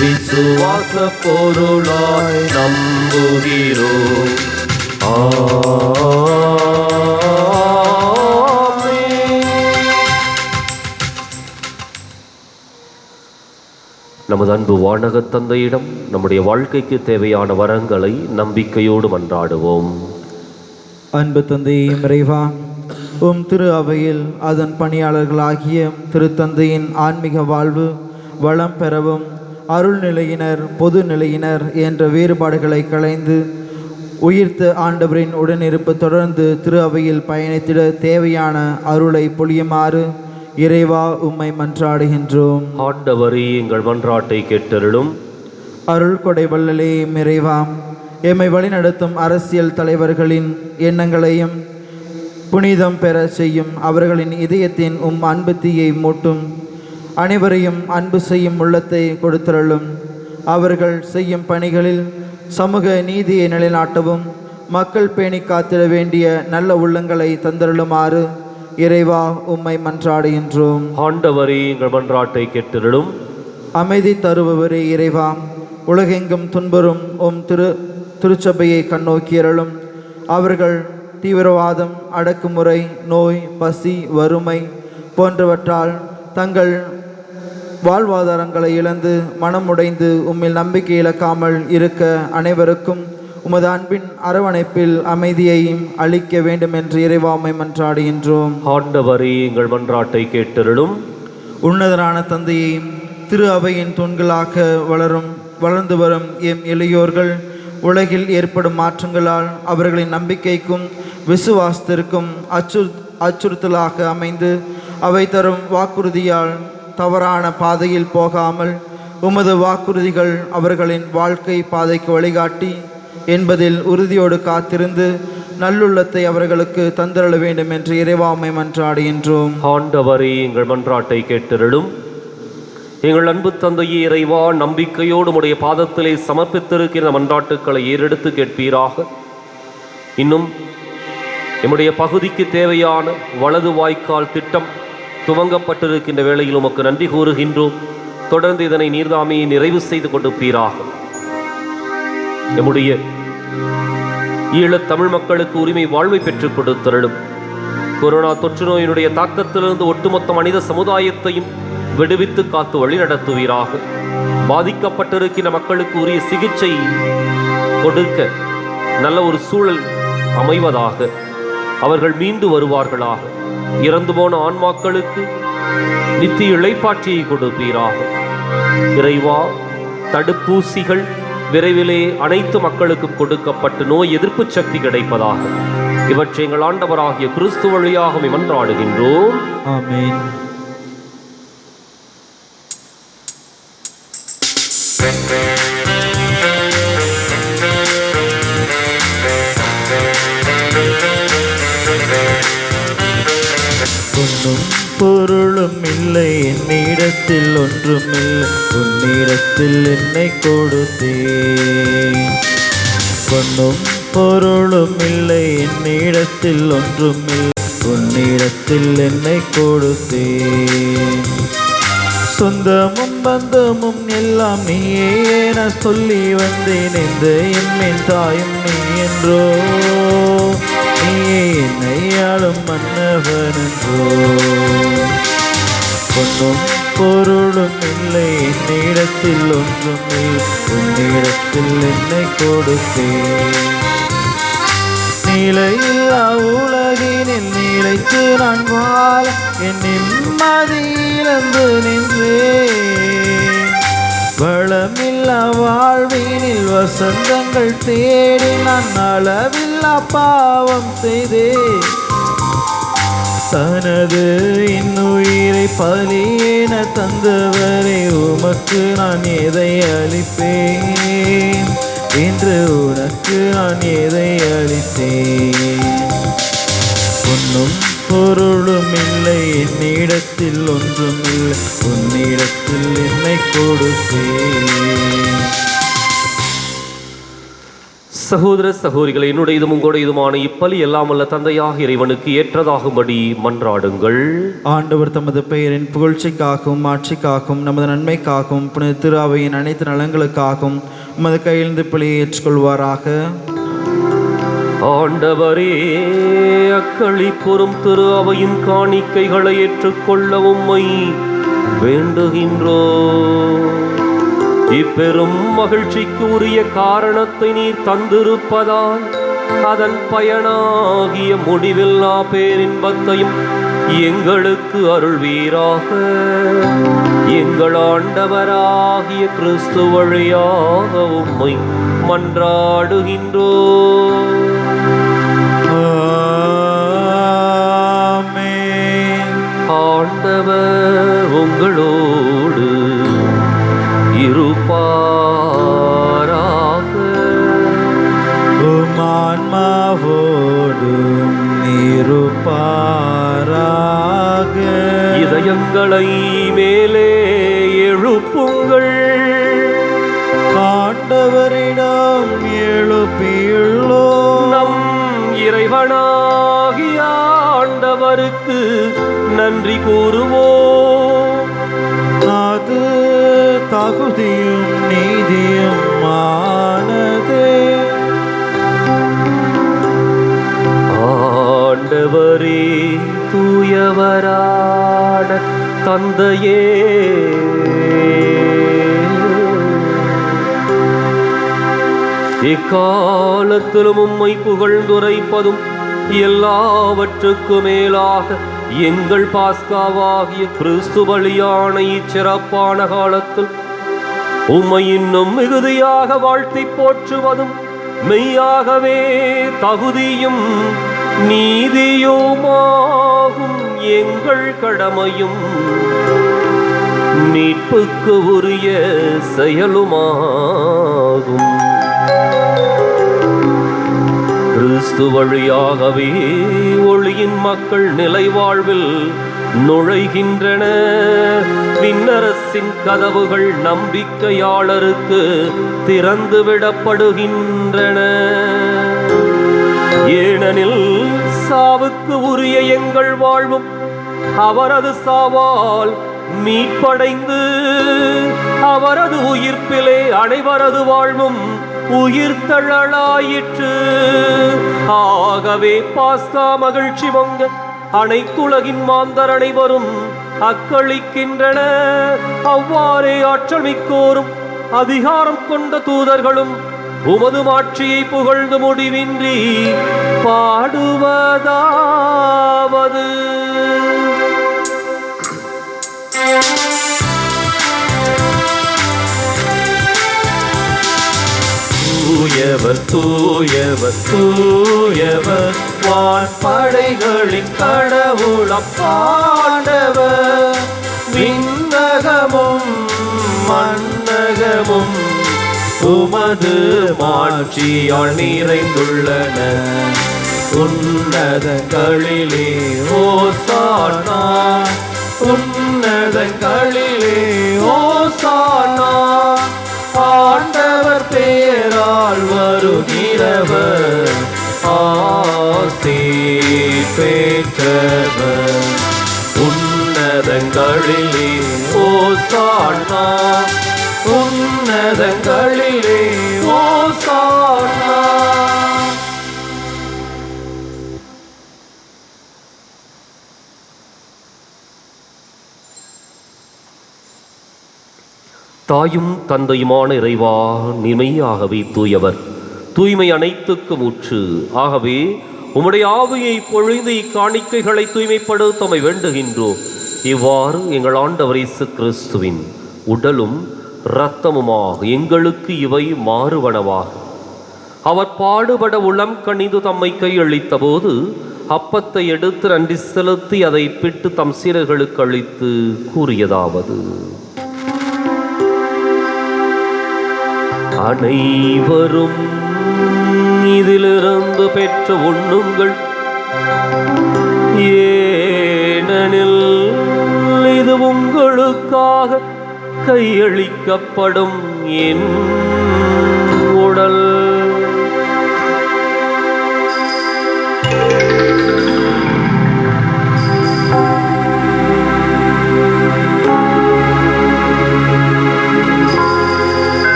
விசுவாச பொருளாய் நம்புகிறோம். நமது அன்பு வானகத் தந்தையிடம் நம்முடைய வாழ்க்கைக்கு தேவையான வரங்களை நம்பிக்கையோடு மன்றாடுவோம். அன்பு தந்தையும் இறைவா, உம் திரு அவையில் அதன் பணியாளர்களாகிய திருத்தந்தையின் ஆன்மீக வாழ்வு வளம் பெறவும், அருள்நிலையினர் பொது நிலையினர் என்ற வேறுபாடுகளை களைந்து உயிர்த்த ஆண்டவரின் உடனிருப்பு தொடர்ந்து திரு அவையில் பயணித்திட தேவையான அருளை பொழியுமாறு இறைவா உம்மை மன்றாடுகின்றோம். ஆண்டவரே, எங்கள் மன்றாட்டை கேட்டருளும். அருள் கொடை வள்ளலே இறைவா, எம்மை வழிநடத்தும் அரசியல் தலைவர்களின் எண்ணங்களையும் புனிதம் பெற செய்யும் அவர்களின் இதயத்தின் அன்பு தீயை மூட்டும். அனைவரையும் அன்பு செய்யும் உள்ளத்தை கொடுத்தருளும். அவர்கள் செய்யும் பணிகளில் சமூக நீதியை நிலைநாட்டவும் மக்கள் பேணி காத்திட வேண்டிய நல்ல உள்ளங்களை தந்தருளுமாறு இறைவா உம்மை மன்றாடுகின்றோம். ஆண்டவரே எங்கள் மன்றாட்டை கேட்டருளும். அமைதி தருபவரே இறைவா, உலகெங்கும் துன்புறும் திருச்சபையை கண்ணோக்கியருளும். அவர்கள் தீவிரவாதம், அடக்குமுறை, நோய், பசி, வறுமை போன்றவற்றால் தங்கள் வாழ்வாதாரங்களை இழந்து மனமுடைந்து உம்மில் நம்பிக்கை இழக்காமல் இருக்க அனைவருக்கும் உமது அன்பின் அரவணைப்பில் அமைதியையும் அளிக்க வேண்டும் என்று இறைவா உம்மை மன்றாடுகின்றோம். ஆண்டவரே எங்கள் மன்றாட்டை கேட்டருளும். உன்னதரான தந்தையையும் திரு அவையின் தூண்களாக வளர்ந்து வரும் எம் இளையோர்கள் உலகில் ஏற்படும் மாற்றங்களால் அவர்களின் நம்பிக்கைக்கும் விசுவாசத்திற்கும் அச்சுறுத்தலாக அமைந்து அவை தரும் வாக்குறுதியால் தவறான பாதையில் போகாமல் உமது வாக்குறுதிகள் அவர்களின் வாழ்க்கை பாதைக்கு வழிகாட்டி என்பதில் உறுதியோடு காத்திருந்து நல்லுள்ளத்தை அவர்களுக்கு தந்தருள வேண்டும் என்று இறைவா உம்மை மன்றாடுகின்றோம். ஆண்டவரே எங்கள் மன்றாட்டை கேட்டருளும். எங்கள் அன்பு தந்தையே இறைவா, நம்பிக்கையோடு உடைய பாதத்திலே சமர்ப்பித்திருக்கிற மன்றாட்டுக்களை ஏறெடுத்து கேட்பீராக. இன்னும் எம்முடைய பகுதிக்கு தேவையான வலது வாய்க்கால் திட்டம் துவங்கப்பட்டிருக்கின்ற வேளையில் உமக்கு நன்றி கூறுகின்றோம். தொடர்ந்து இதனை நீர்தாமே நிறைவு செய்து கொடுப்பீராக. எம்முடைய ஈழத் தமிழ் மக்களுக்கு உரிமை வாழ்வை பெற்றுக் கொடுத்தருளும். கொரோனா தொற்று நோயினுடைய தாக்கத்திலிருந்து ஒட்டுமொத்த மனித சமுதாயத்தையும் விடுவித்து காத்து வழி நடத்துவீராக. பாதிக்கப்பட்டிருக்கிற மக்களுக்கு உரிய சிகிச்சை கொடுக்க நல்ல ஒரு சூழல் அமைவதாக. அவர்கள் மீண்டு வருவார்களாக. இறந்து போன ஆன்மாக்களுக்கு நித்திய இளைப்பாற்றியை கொடுப்பீராக. இறைவா, தடுப்பூசிகள் விரைவிலே அனைத்து மக்களுக்கும் கொடுக்கப்பட்டு நோய் எதிர்ப்பு சக்தி கிடைப்பதாக. இவற்றை எங்கள் ஆண்டவராகிய கிறிஸ்து வழியாக மன்றாடுகின்றோம். ஆமென். பொன்னும் பொருளும் இல்லை என்னிடத்தில் ஒன்றுமில்லை, உன்னிடத்தில் என்னை கொடுத்தேன். பொன்னும் பொருளும் இல்லை என்னிடத்தில் ஒன்றுமில்லை, உன்னிடத்தில் என்னை கொடுத்தேன். சொந்தமும் பந்தமும் எல்லாம் நீயே என சொல்லி வந்தேன். இந்த எம்மின் தாயும் நீ என்றோ, நீயே என்னை ஆளும் மன்னவன் என்றோ. பொன்னும் பொருளும் இல்லை என்னிடத்தில் ஒன்றுமில்லை, உன்னிடத்தில் என்னை கொடுத்தேன். நிலையில்லா உலகினில் நிலைத்து நான் வாழ என் நிம்மதி இழந்து நின்றேன். வளமில்லா வாழ்வினில் வசந்தங்கள் தேடி நான் அளவில்லா பாவம் செய்தேன். தனது இன்னுயிரை பலியென தந்தவரை உமக்கு நான் எதை அளிப்பேன் என்று உனக்கு நான் எதை அளித்தேன். பொன்னும் பொருளும் இல்லை என்னிடத்தில் ஒன்றுமில்லை, உன்னிடத்தில் என்னை கொடுத்தேன். சகோதர சகோதரிகளை, என்னுடைய இதுவும் உங்களுடைய இதுமான இப்பலி எல்லாம் அல்ல தந்தையாக இறைவனுக்கு ஏற்றதாகும்படி மன்றாடுங்கள். ஆண்டவர் தமது பெயரின் புகழ்ச்சிக்காகவும் ஆட்சிக்காகவும் நமது நன்மைக்காகவும் புனித திரு அவையின் அனைத்து நலன்களுக்காகவும் உமது கையிலிருந்து பலியை ஏற்றுக்கொள்வாராக. ஆண்டவரே, அக்களிப்புறும் திரு அவையின் காணிக்கைகளை ஏற்றுக்கொள்ள உம்மை வேண்டுகின்றோம். இப்பெரும் மகிழ்ச்சிக்கு உரிய காரணத்தை நீர் தந்திருப்பதால் அதன் பயனாகிய முடிவில்லா பேரின்பத்தையும் எங்களுக்கு அருள்வீராக. எங்கள் ஆண்டவராகிய கிறிஸ்து வழியாக உம்மை மன்றாடுகின்றோம். ஆமென். ஆண்டவர் உங்களோடு இருப்பாராக. உம் ஆன்மாவோடும் இருப்பாராக. இதயங்களை மேலே எழுப்புங்கள். ஆண்டவரிடம் எழுப்பியுள்ளோம், அவருக்கு நன்றி கூறுவோம். அது தகுதியும் நீதியும் ஆனதே. ஆண்டவரே, தூயவரான தந்தையே, எக்காலத்திலும் உம்மை புகழ்ந்துரைப்பதும் எல்லாவற்றுக்கும் மேலாக எங்கள் பாஸ்காவாகிய கிறிஸ்து பலியான இச்சிறப்பான காலத்தில் உம்மை இன்னும் மிகுதியாக வாழ்த்தி போற்றுவதும் மெய்யாகவே தகுதியும் நீதியுமாகும் எங்கள் கடமையும் மீட்புக்கு உரிய செயலுமாகும். கிறிஸ்து வழியாகவே ஒளியின் மக்கள் நிலைவாழ்வில் நுழைகின்றன. விண்ணரசின் கதவுகள் நம்பிக்கையாளருக்கு திறந்து விடப்படுகின்றன. ஏனெனில் சாவுக்கு உரிய எங்கள் வாழ்வும் அவரது சாவால் மீட்படைந்து அவரது உயிர்ப்பிலே அனைவரது வாழ்வும் உயிர்த்தழலாயிற்று. ஆகவே பாஸ்கா மகிழ்ச்சி பொங்க அனைத்துலகின் மாந்தர் அனைவரும் அக்களிக்கின்றன. அவ்வாறே ஆற்றல் மிக்கோரும் அதிகாரம் கொண்ட தூதர்களும் உமது மாட்சியை புகழ்ந்து முடிவின்றி பாடுவதாவது. தூயவர் தூயவர் தூயவர் வான்படைகளின் கடவுளப்பாண்டவர். விண்ணகமும் மண்ணகமும் உமது மாட்சியால் நிறைந்துள்ளன. உன்னதங்களிலே ஓசானா, உன்னதங்களிலே ஓசானா. ஆண்டவர் பேரால் வருகிறவர் ஆசி பெற்றவர். உன்னதங்களிலே ஓசானா, உன்னதங்களிலே ஓசானா. தாயும் தந்தையுமான இறைவா, நிமையாகவே தூயவர், தூய்மை அனைத்துக்கும் ஊற்று. ஆகவே உம்முடைய ஆவியை பொழிந்து இக்காணிக்கைகளை தூய்மைப்படுத்த உம்மை வேண்டுகின்றோம். இவ்வாறு எங்கள் ஆண்டவர் இயேசு கிறிஸ்துவின் உடலும் இரத்தமுமாக எங்களுக்கு இவை மாறுவனவாக. அவர் பாடுபட உளம் கனிந்து தம்மை கையளித்த போது அப்பத்தை எடுத்து நன்றி செலுத்தி அதை பிட்டு தம் சீடர்களுக்கு அளித்து கூறியதாவது: அனைவரும் இதிலிருந்து பெற்று உண்ணுங்கள், ஏனெனில் இது உங்களுக்காக கையளிக்கப்படும் என் உடல்.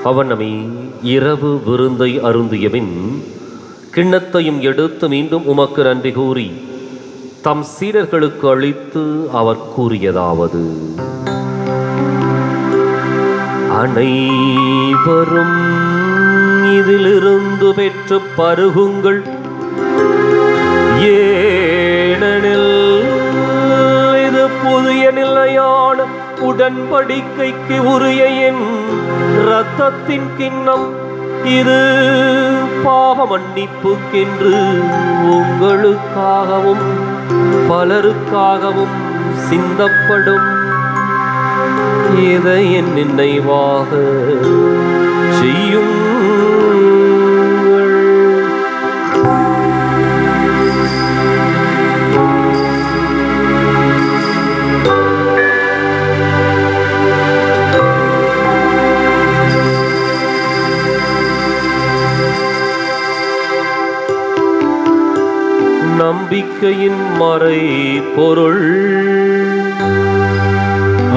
அவனமே இரவு விருந்தை அருந்தியபின் கிண்ணத்தையும் எடுத்து மீண்டும் உமக்கு நன்றி கூறி தம் சீடர்களுக்கு அளித்து அவர் கூறியதாவது: அனைவரும் இதிலிருந்து பெற்று பருகுங்கள், ஏனெனில் இது புதிய நிலையான உடன்படிக்கைக்கு உரிய என் இரத்தத்தின் கிண்ணம். இது பாவ மன்னிப்புக்கென்று உங்களுக்காகவும் பலருக்காகவும் சிந்தப்படும். இதை என் நினைவாக செய்யும். நம்பிக்கையின் மறை பொருள்.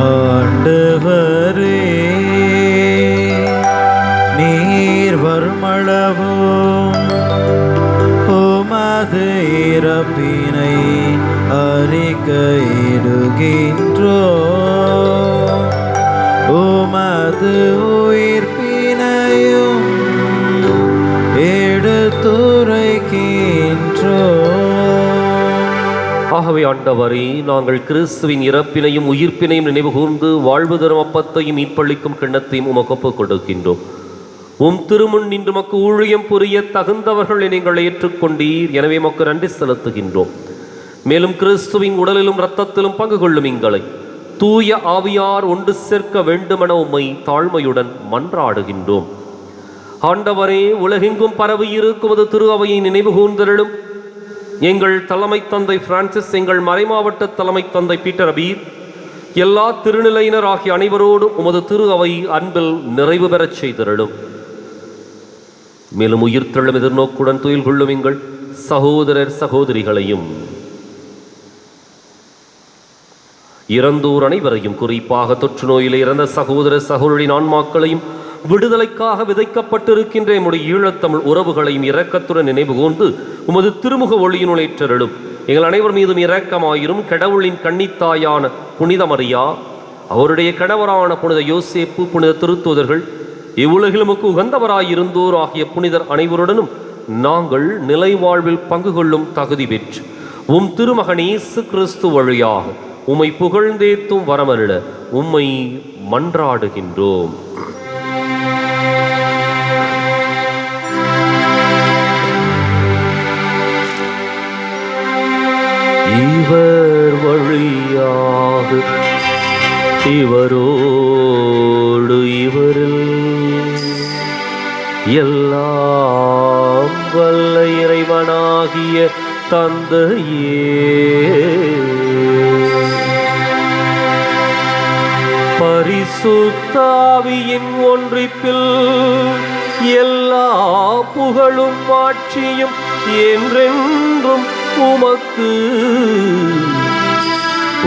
ஆண்டவரே, நீர் வருமளவும் உமது இறப்பினை அறிக்கையிடுகின்றோம், உமது உயிர்ப்பினையும் எடுத்துரைக்கின்றோம். ஆகவே ஆண்டவரே, நாங்கள் கிறிஸ்துவின் இறப்பினையும் உயிர்ப்பினையும் நினைவு கூர்ந்து வாழ்வு தரும் அப்பத்தையும் மீட்பளிக்கும் கிண்ணத்தையும் உமக்கு ஒப்புக் கொடுக்கின்றோம். உம் திருமுன் நின்று மக்கு ஊழியம் புரிய தகுந்தவர்களை நீங்கள் ஏற்றுக்கொண்டீர். எனவே மக்கு நன்றி செலுத்துகின்றோம். மேலும் கிறிஸ்துவின் உடலிலும் இரத்தத்திலும் பங்கு கொள்ளும் எங்களை தூய ஆவியார் ஒன்று சேர்க்க வேண்டுமென உம்மை தாழ்மையுடன் மன்றாடுகின்றோம். ஆண்டவரே, உலகெங்கும் பரவி இருக்குவது திரு அவையை நினைவு கூர்ந்தருளும். எங்கள் தலைமை தந்தை பிரான்சிஸ், எங்கள் மறைமாவட்ட தலைமை தந்தை பீட்டர் அபீர், எல்லா திருநிலையினர் ஆகிய அனைவரோடும் உமது திரு அவை அன்பில் நிறைவு பெறச் செய்தருளும். மேலும் உயிர்த்தெழும் எதிர்நோக்குடன் துயில் கொள்ளும் எங்கள் சகோதரர் சகோதரிகளையும் இறந்தோர் அனைவரையும், குறிப்பாக தொற்று நோயிலே இறந்த சகோதர சகோதரின் ஆன்மாக்களையும் விடுதலைக்காக விதைக்கப்பட்டிருக்கின்ற எம்முடைய ஈழத்தமிழ் உறவுகளையும் இரக்கத்துடன் நினைவு கூர்ந்து உமது திருமுக ஒளியினுள் ஏற்றருளும். எங்கள் அனைவர் மீதும் இரக்கமாயிரும். கடவுளின் கன்னித்தாயான புனித மரியா, அவருடைய கணவரான புனித யோசேப்பு, புனித திருத்தூதர்கள், இவ்வுலகில் உமக்கு உகந்தவராயிருந்தோர் ஆகிய புனிதர் அனைவருடனும் நாங்கள் நிலை வாழ்வில் பங்கு கொள்ளும் தகுதி பெற்று உம் திருமகன் இயேசு கிறிஸ்து வழியாக உம்மை புகழ்ந்தேத்தும் வரமருள உம்மை மன்றாடுகின்றோம். இவர் வழியாக இவரோடு இவரில் எல்லாம் வல்ல இறைவனாகிய தந்தையே, பரிசுத்தாவியின் ஒன்றிப்பில் எல்லா புகழும் ஆட்சியும் என்றென்றும் உமக்கு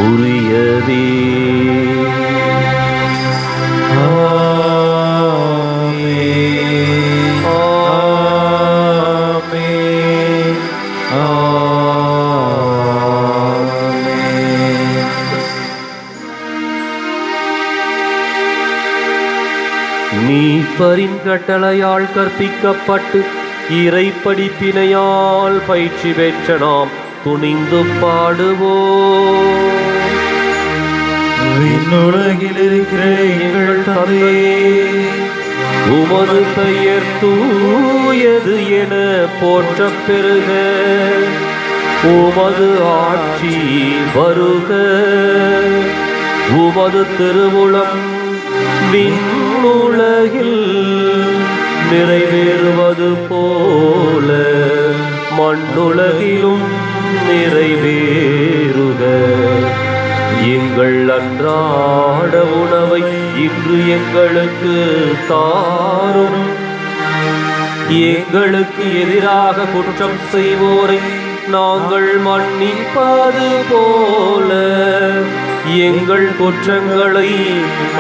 உரியதே. மீட்பரின் கட்டளையால் கற்பிக்கப்பட்டு இறை படிப்பினையால் பயிற்சி பெற்ற நாம் துணிந்து பாடுவோம். விண்ணுலகில் இருக்கிற எங்கள் தந்தையே, உமது பெயர் தூயது என போற்றப் பெறுக. உமது ஆட்சி வருக. உமது திருவுளம் விண்ணுலகில் நிறைவேறுவது போல மண்ணுலகிலும் நிறைவேறுக. எங்கள் அன்றாட உணவை இன்று எங்களுக்கு தாரும். எங்களுக்கு எதிராக குற்றம் செய்வோரை நாங்கள் மன்னிப்பது போல எங்கள் குற்றங்களை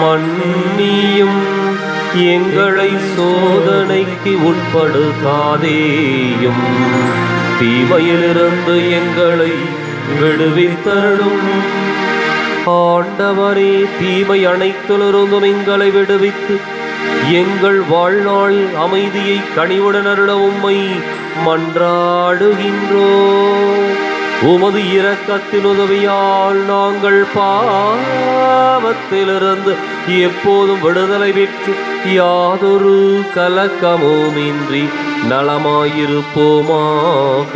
மன்னியும். எங்களை சோதனைக்கு உட்படுத்தாதேயும், தீமையிலிருந்து எங்களை விடுவித்தருளும். ஆண்டவரே, தீமை அனைத்திலிருந்தும் எங்களை விடுவித்து எங்கள் வாழ்நாள் அமைதியை கனிவுடன் அருள உம்மை மன்றாடுகின்றோம். உமது இரக்கத்தின் உதவியால் நாங்கள் பாவத்திலிருந்து எப்போதும் விடுதலை பெற்று யாதொரு கலக்கமுமின்றி நலமாயிருப்போமாக.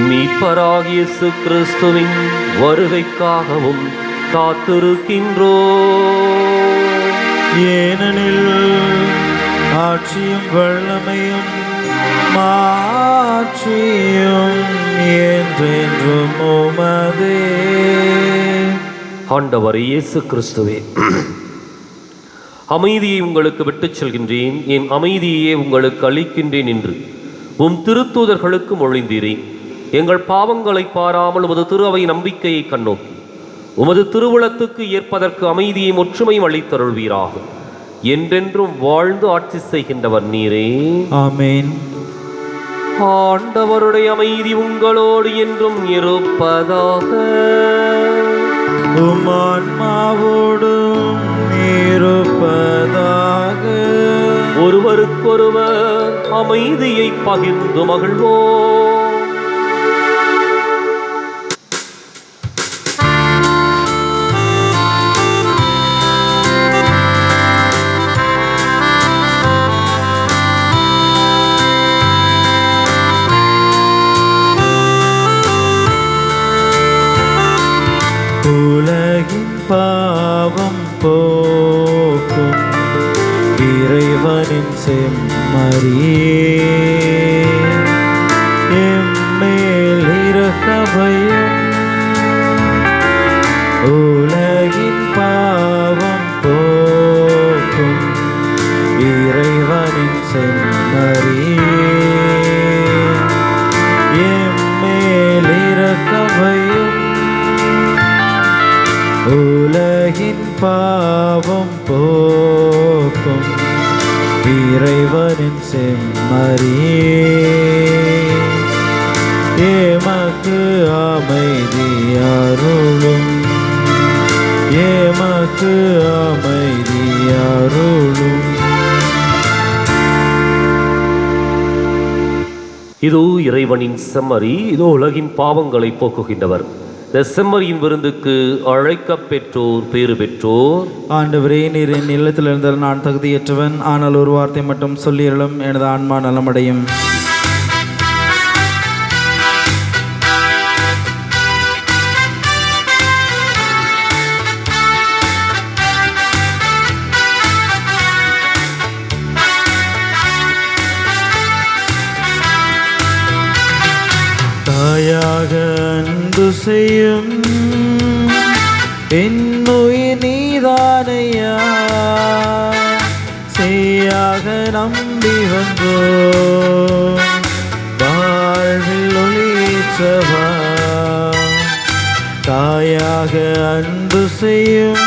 மீட்பராகிய இயேசு கிறிஸ்துவின் வருகைக்காகவும் காத்திருக்கின்றோம். ஏனெனில் ஆட்சியும் வல்லமையும் மாட்சியும் என்றென்றும் உமதே. ஆண்டவர் இயேசு கிறிஸ்துவே, அமைதியை உங்களுக்கு விட்டுச் செல்கின்றேன், என் அமைதியையே உங்களுக்கு அளிக்கின்றேன் என்று உம் திருத்தூதர்களுக்கு மொழிந்தீரேன். எங்கள் பாவங்களை பாராமல் உமது திரு அவை நம்பிக்கையை கண்ணோக்கி உமது திருவுளத்துக்கு ஏற்பதற்கு அமைதியும் ஒற்றுமையும் அளித்தருள்வீராக. என்றென்றும் வாழ்ந்து ஆட்சி செய்கின்றவர் நீரே. ஆமென். ஆண்டவருடைய அமைதி உங்களோடு என்றும் இருப்பதாக. உம் ஆன்மாவோடும் இருப்பதாக. ஒருவருக்கொருவர் அமைதியை பகிர்ந்து மகிழ்வோம். உலகின் பாவம் போக்கும் இறைவனின் செம்மறியே, எம்மேல் இரக்கமையும். உலகின் பாவம் போக்கும் இறைவனின் செம்மறியே, எம்மேல் இரக்கமையும். உலகின் பாவம் போக்கும் இறைவனின் செம்மறியே, எமக்கு அமைதி அருளும், எமக்கு அமைதி அருளும். இதோ இறைவனின் செம்மறி, இதோ உலகின் பாவங்களை போக்குகின்றவர். இந்த செம்மறியின் விருந்துக்கு அழைக்கப் பெற்றோர் பேறு பெற்றோர். ஆண்டவரே, நீர் என் இல்லத்தில் இருந்தால் நான் தகுதியற்றவன், ஆனால் ஒரு வார்த்தை மட்டும் சொல்லியருளும், எனது ஆன்மா நலமடையும். தாயாக அன்பு செய்யும் என்னுயிர் நீதானையா, செய்யாக நம்பி வந்தோ வாழ்வில் ஒளிச்சவா. தாயாக அன்பு செய்யும்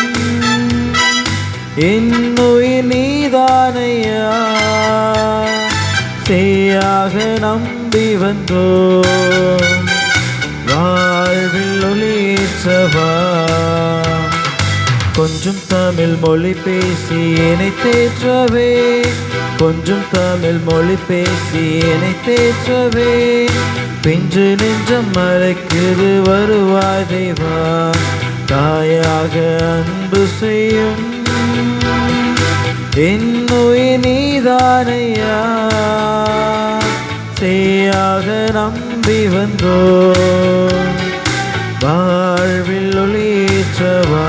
என்னுயிர் நீதானையா, செய்யாக நம்பி வந்தோ வாழ்வில் ஒளிச்சவா. கொஞ்சம் தமிழ் மொழி பேசி என்னை தேற்றவே, கொஞ்சம் தமிழ் மொழி பேசி என்னை தேற்றவே. பிஞ்சு நெஞ்சம் மறைக்குது வருவாய் தேவா, தாயாக அன்பு செய்யும் என்னுயிர் நீதானையா, செய்யாக நம்பி வந்தோ வாழ்வில் ஒளிச்சவா.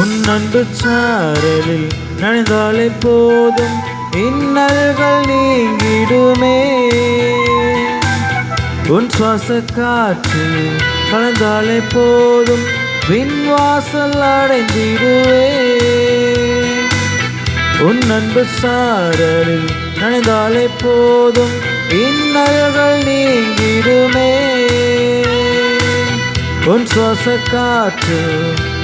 உன் அன்பு சாரலில் நனைந்தாலே போதும், இன்னல்கள் நீங்கிடுமே. உன் சுவாச காற்று கலந்தாலே போதும், விண்வாசல் அடைந்திடுவே. உன் அன்பு சாரலில் நனைந்தாலே போதும், இன்னல்கள் நீங்கிடுமே. உன் சுவாச காற்று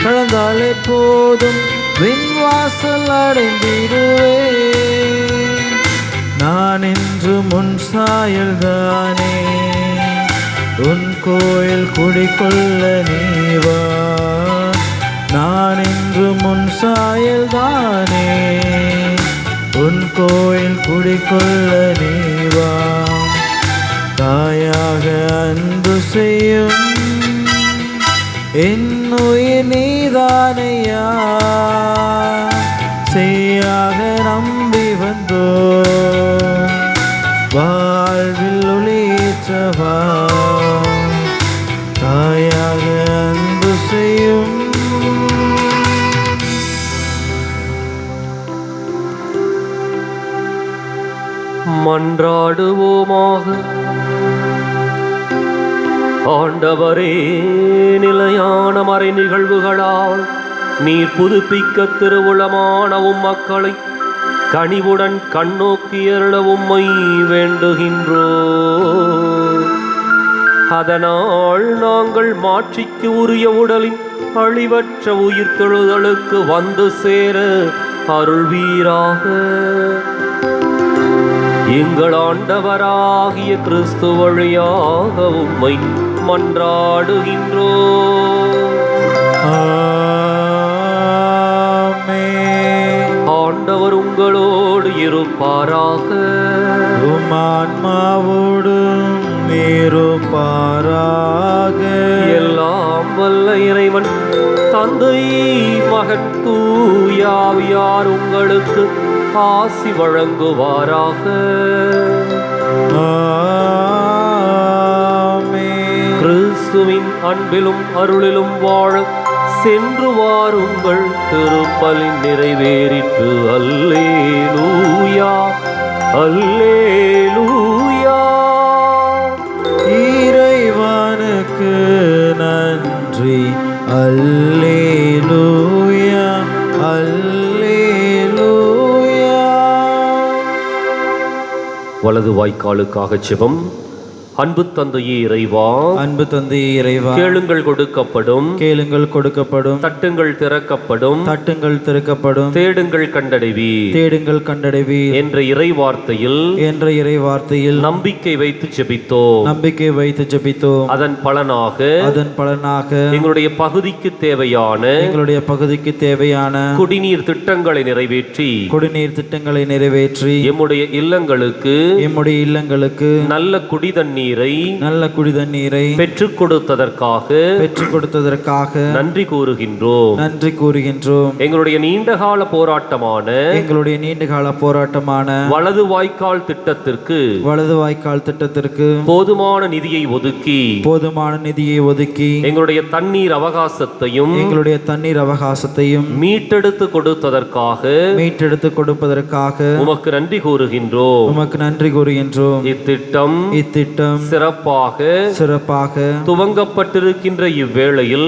கலந்தாலே போதும், விண்வாசல் அடைந்திடுவே. நான் இன்று முன் சாயல்தானே, உன் கோயில் குடிக்கொள்ள நீவா. நான் இன்று முன் சாயல்தானே, உன் கோயில் குடிக்கொள்ள நீவா. தாயாக அன்பு செய்யும் என்னுயிர் நீதானையா, செய்யாக நம்பி வந்தோ வாழ்வில் ஒளிச்சவா. தாயாக அன்பு செய்யும் மன்றாடுவோமாக. ஆண்டவரே, நிலையான மறை நிகழ்வுகளால் நீர் புதுப்பிக்க திருவுளமானவும் மக்களை கனிவுடன் கண்ணோக்கியருள உம்மை வேண்டுகின்றோ. அதனால் நாங்கள் மாட்சிக்கு உரிய உடலின் அழிவற்ற உயிர்த்தெழுதலுக்கு வந்து சேர அருள்வீராக. எங்கள் ஆண்டவராகிய கிறிஸ்து வழியாக உம்மை மன்றாடுகின்றோ. ஆண்டவர் உங்களோடு இருப்பாராக. உம் ஆன்மாவோடும் இருப்பாராக. எல்லாம் வல்ல இறைவன் தந்தை மகன் தூயாவியார் உங்களுக்கு ஆசி வழங்குவாராக. கிறிஸ்துவின் அன்பிலும் அருளிலும் வாழ சென்று வாருங்கள். திருப்பலின் நிறைவேறிற்று. அல்லேலூயா அல்லேலூயா. இறைவனுக்கு நன்றி. அல்லேலூயா அல்லேலூயா. வலது வாய்க்காலுக்காக ஜெபம். அன்பு தந்தையே இறைவா, அன்பு தந்தையே இறைவா, கேளுங்கள் கொடுக்கப்படும், கேளுங்கள் கொடுக்கப்படும், தட்டுங்கள் திறக்கப்படும், தட்டுங்கள் திறக்கப்படும், தேடுங்கள் கண்டடைவீர், தேடுங்கள் கண்டடைவீர் என்ற இறை வார்த்தையில் நம்பிக்கை வைத்து ஜெபித்தோம். நம்பிக்கை வைத்து ஜெபித்தோம். அதன் பலனாக எங்களுடைய பகுதிக்கு தேவையான குடிநீர் திட்டங்களை நிறைவேற்றி எம்முடைய இல்லங்களுக்கு நல்ல குடிதண்ணீரை பெற்றுக் கொடுத்ததற்காக நன்றி கூறுகின்றோம். எங்களுடைய நீண்டகால போராட்டமான வலது வாய்க்கால் திட்டத்திற்கு போதுமான நிதியை ஒதுக்கி எங்களுடைய தண்ணீர் அவகாசத்தையும் மீட்டெடுத்து கொடுப்பதற்காக உமக்கு நன்றி கூறுகின்றோம். இத்திட்டம் சிறப்பாக துவங்கப்பட்டிருக்கின்ற இவ்வேளையில்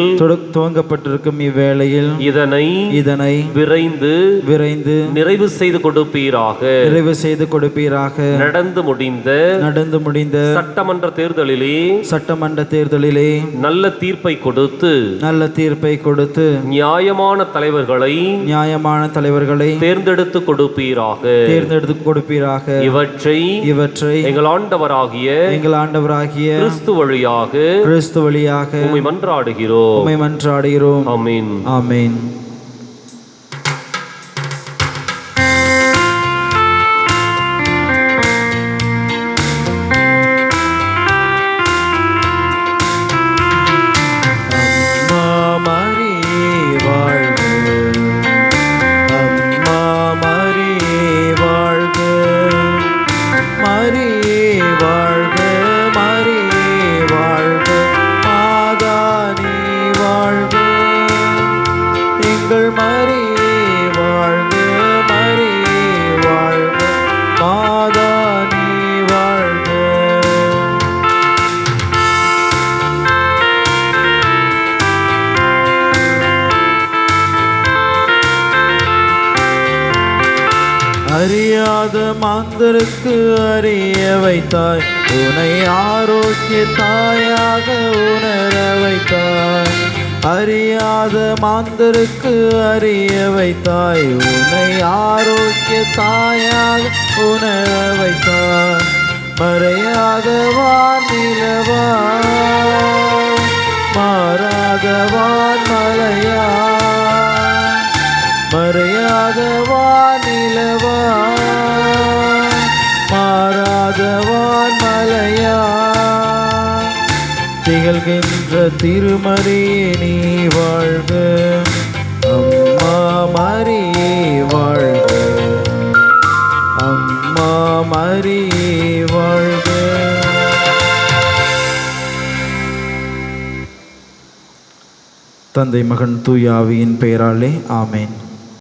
இதனை விரைந்து நிறைவு செய்து கொடுப்பீராக. நடந்து முடிந்த சட்டமன்ற தேர்தலிலே நல்ல தீர்ப்பை கொடுத்து நியாயமான தலைவர்களை தேர்ந்தெடுத்து கொடுப்பீராக. இவற்றை எங்கள் ஆண்டவராகிய கிறிஸ்து வழியாக உம்மை மன்றாடுகிறோம். ஆமென். ஆமென். அறியாத மாந்தருக்கு அறிய வைத்தாய், உன்னை ஆரோக்கிய தாயாக உணர வைத்தாய். அறியாத மாந்தருக்கு அறிய வைத்தாய், உன்னை ஆரோக்கிய தாயாக உணர வைத்தாய். மறையாத வானிலவா, மாறாத வான்மலையா, மறையாத வானிலவா, மாறாத வான்மலையா, திகழ்கின்ற திருமறியே நீ வாழ்க. அம்மா மரியே வாழ்க, அம்மா மரியே வாழ்க. தந்தை மகன் தூய ஆவியின் பெயராலே ஆமென்.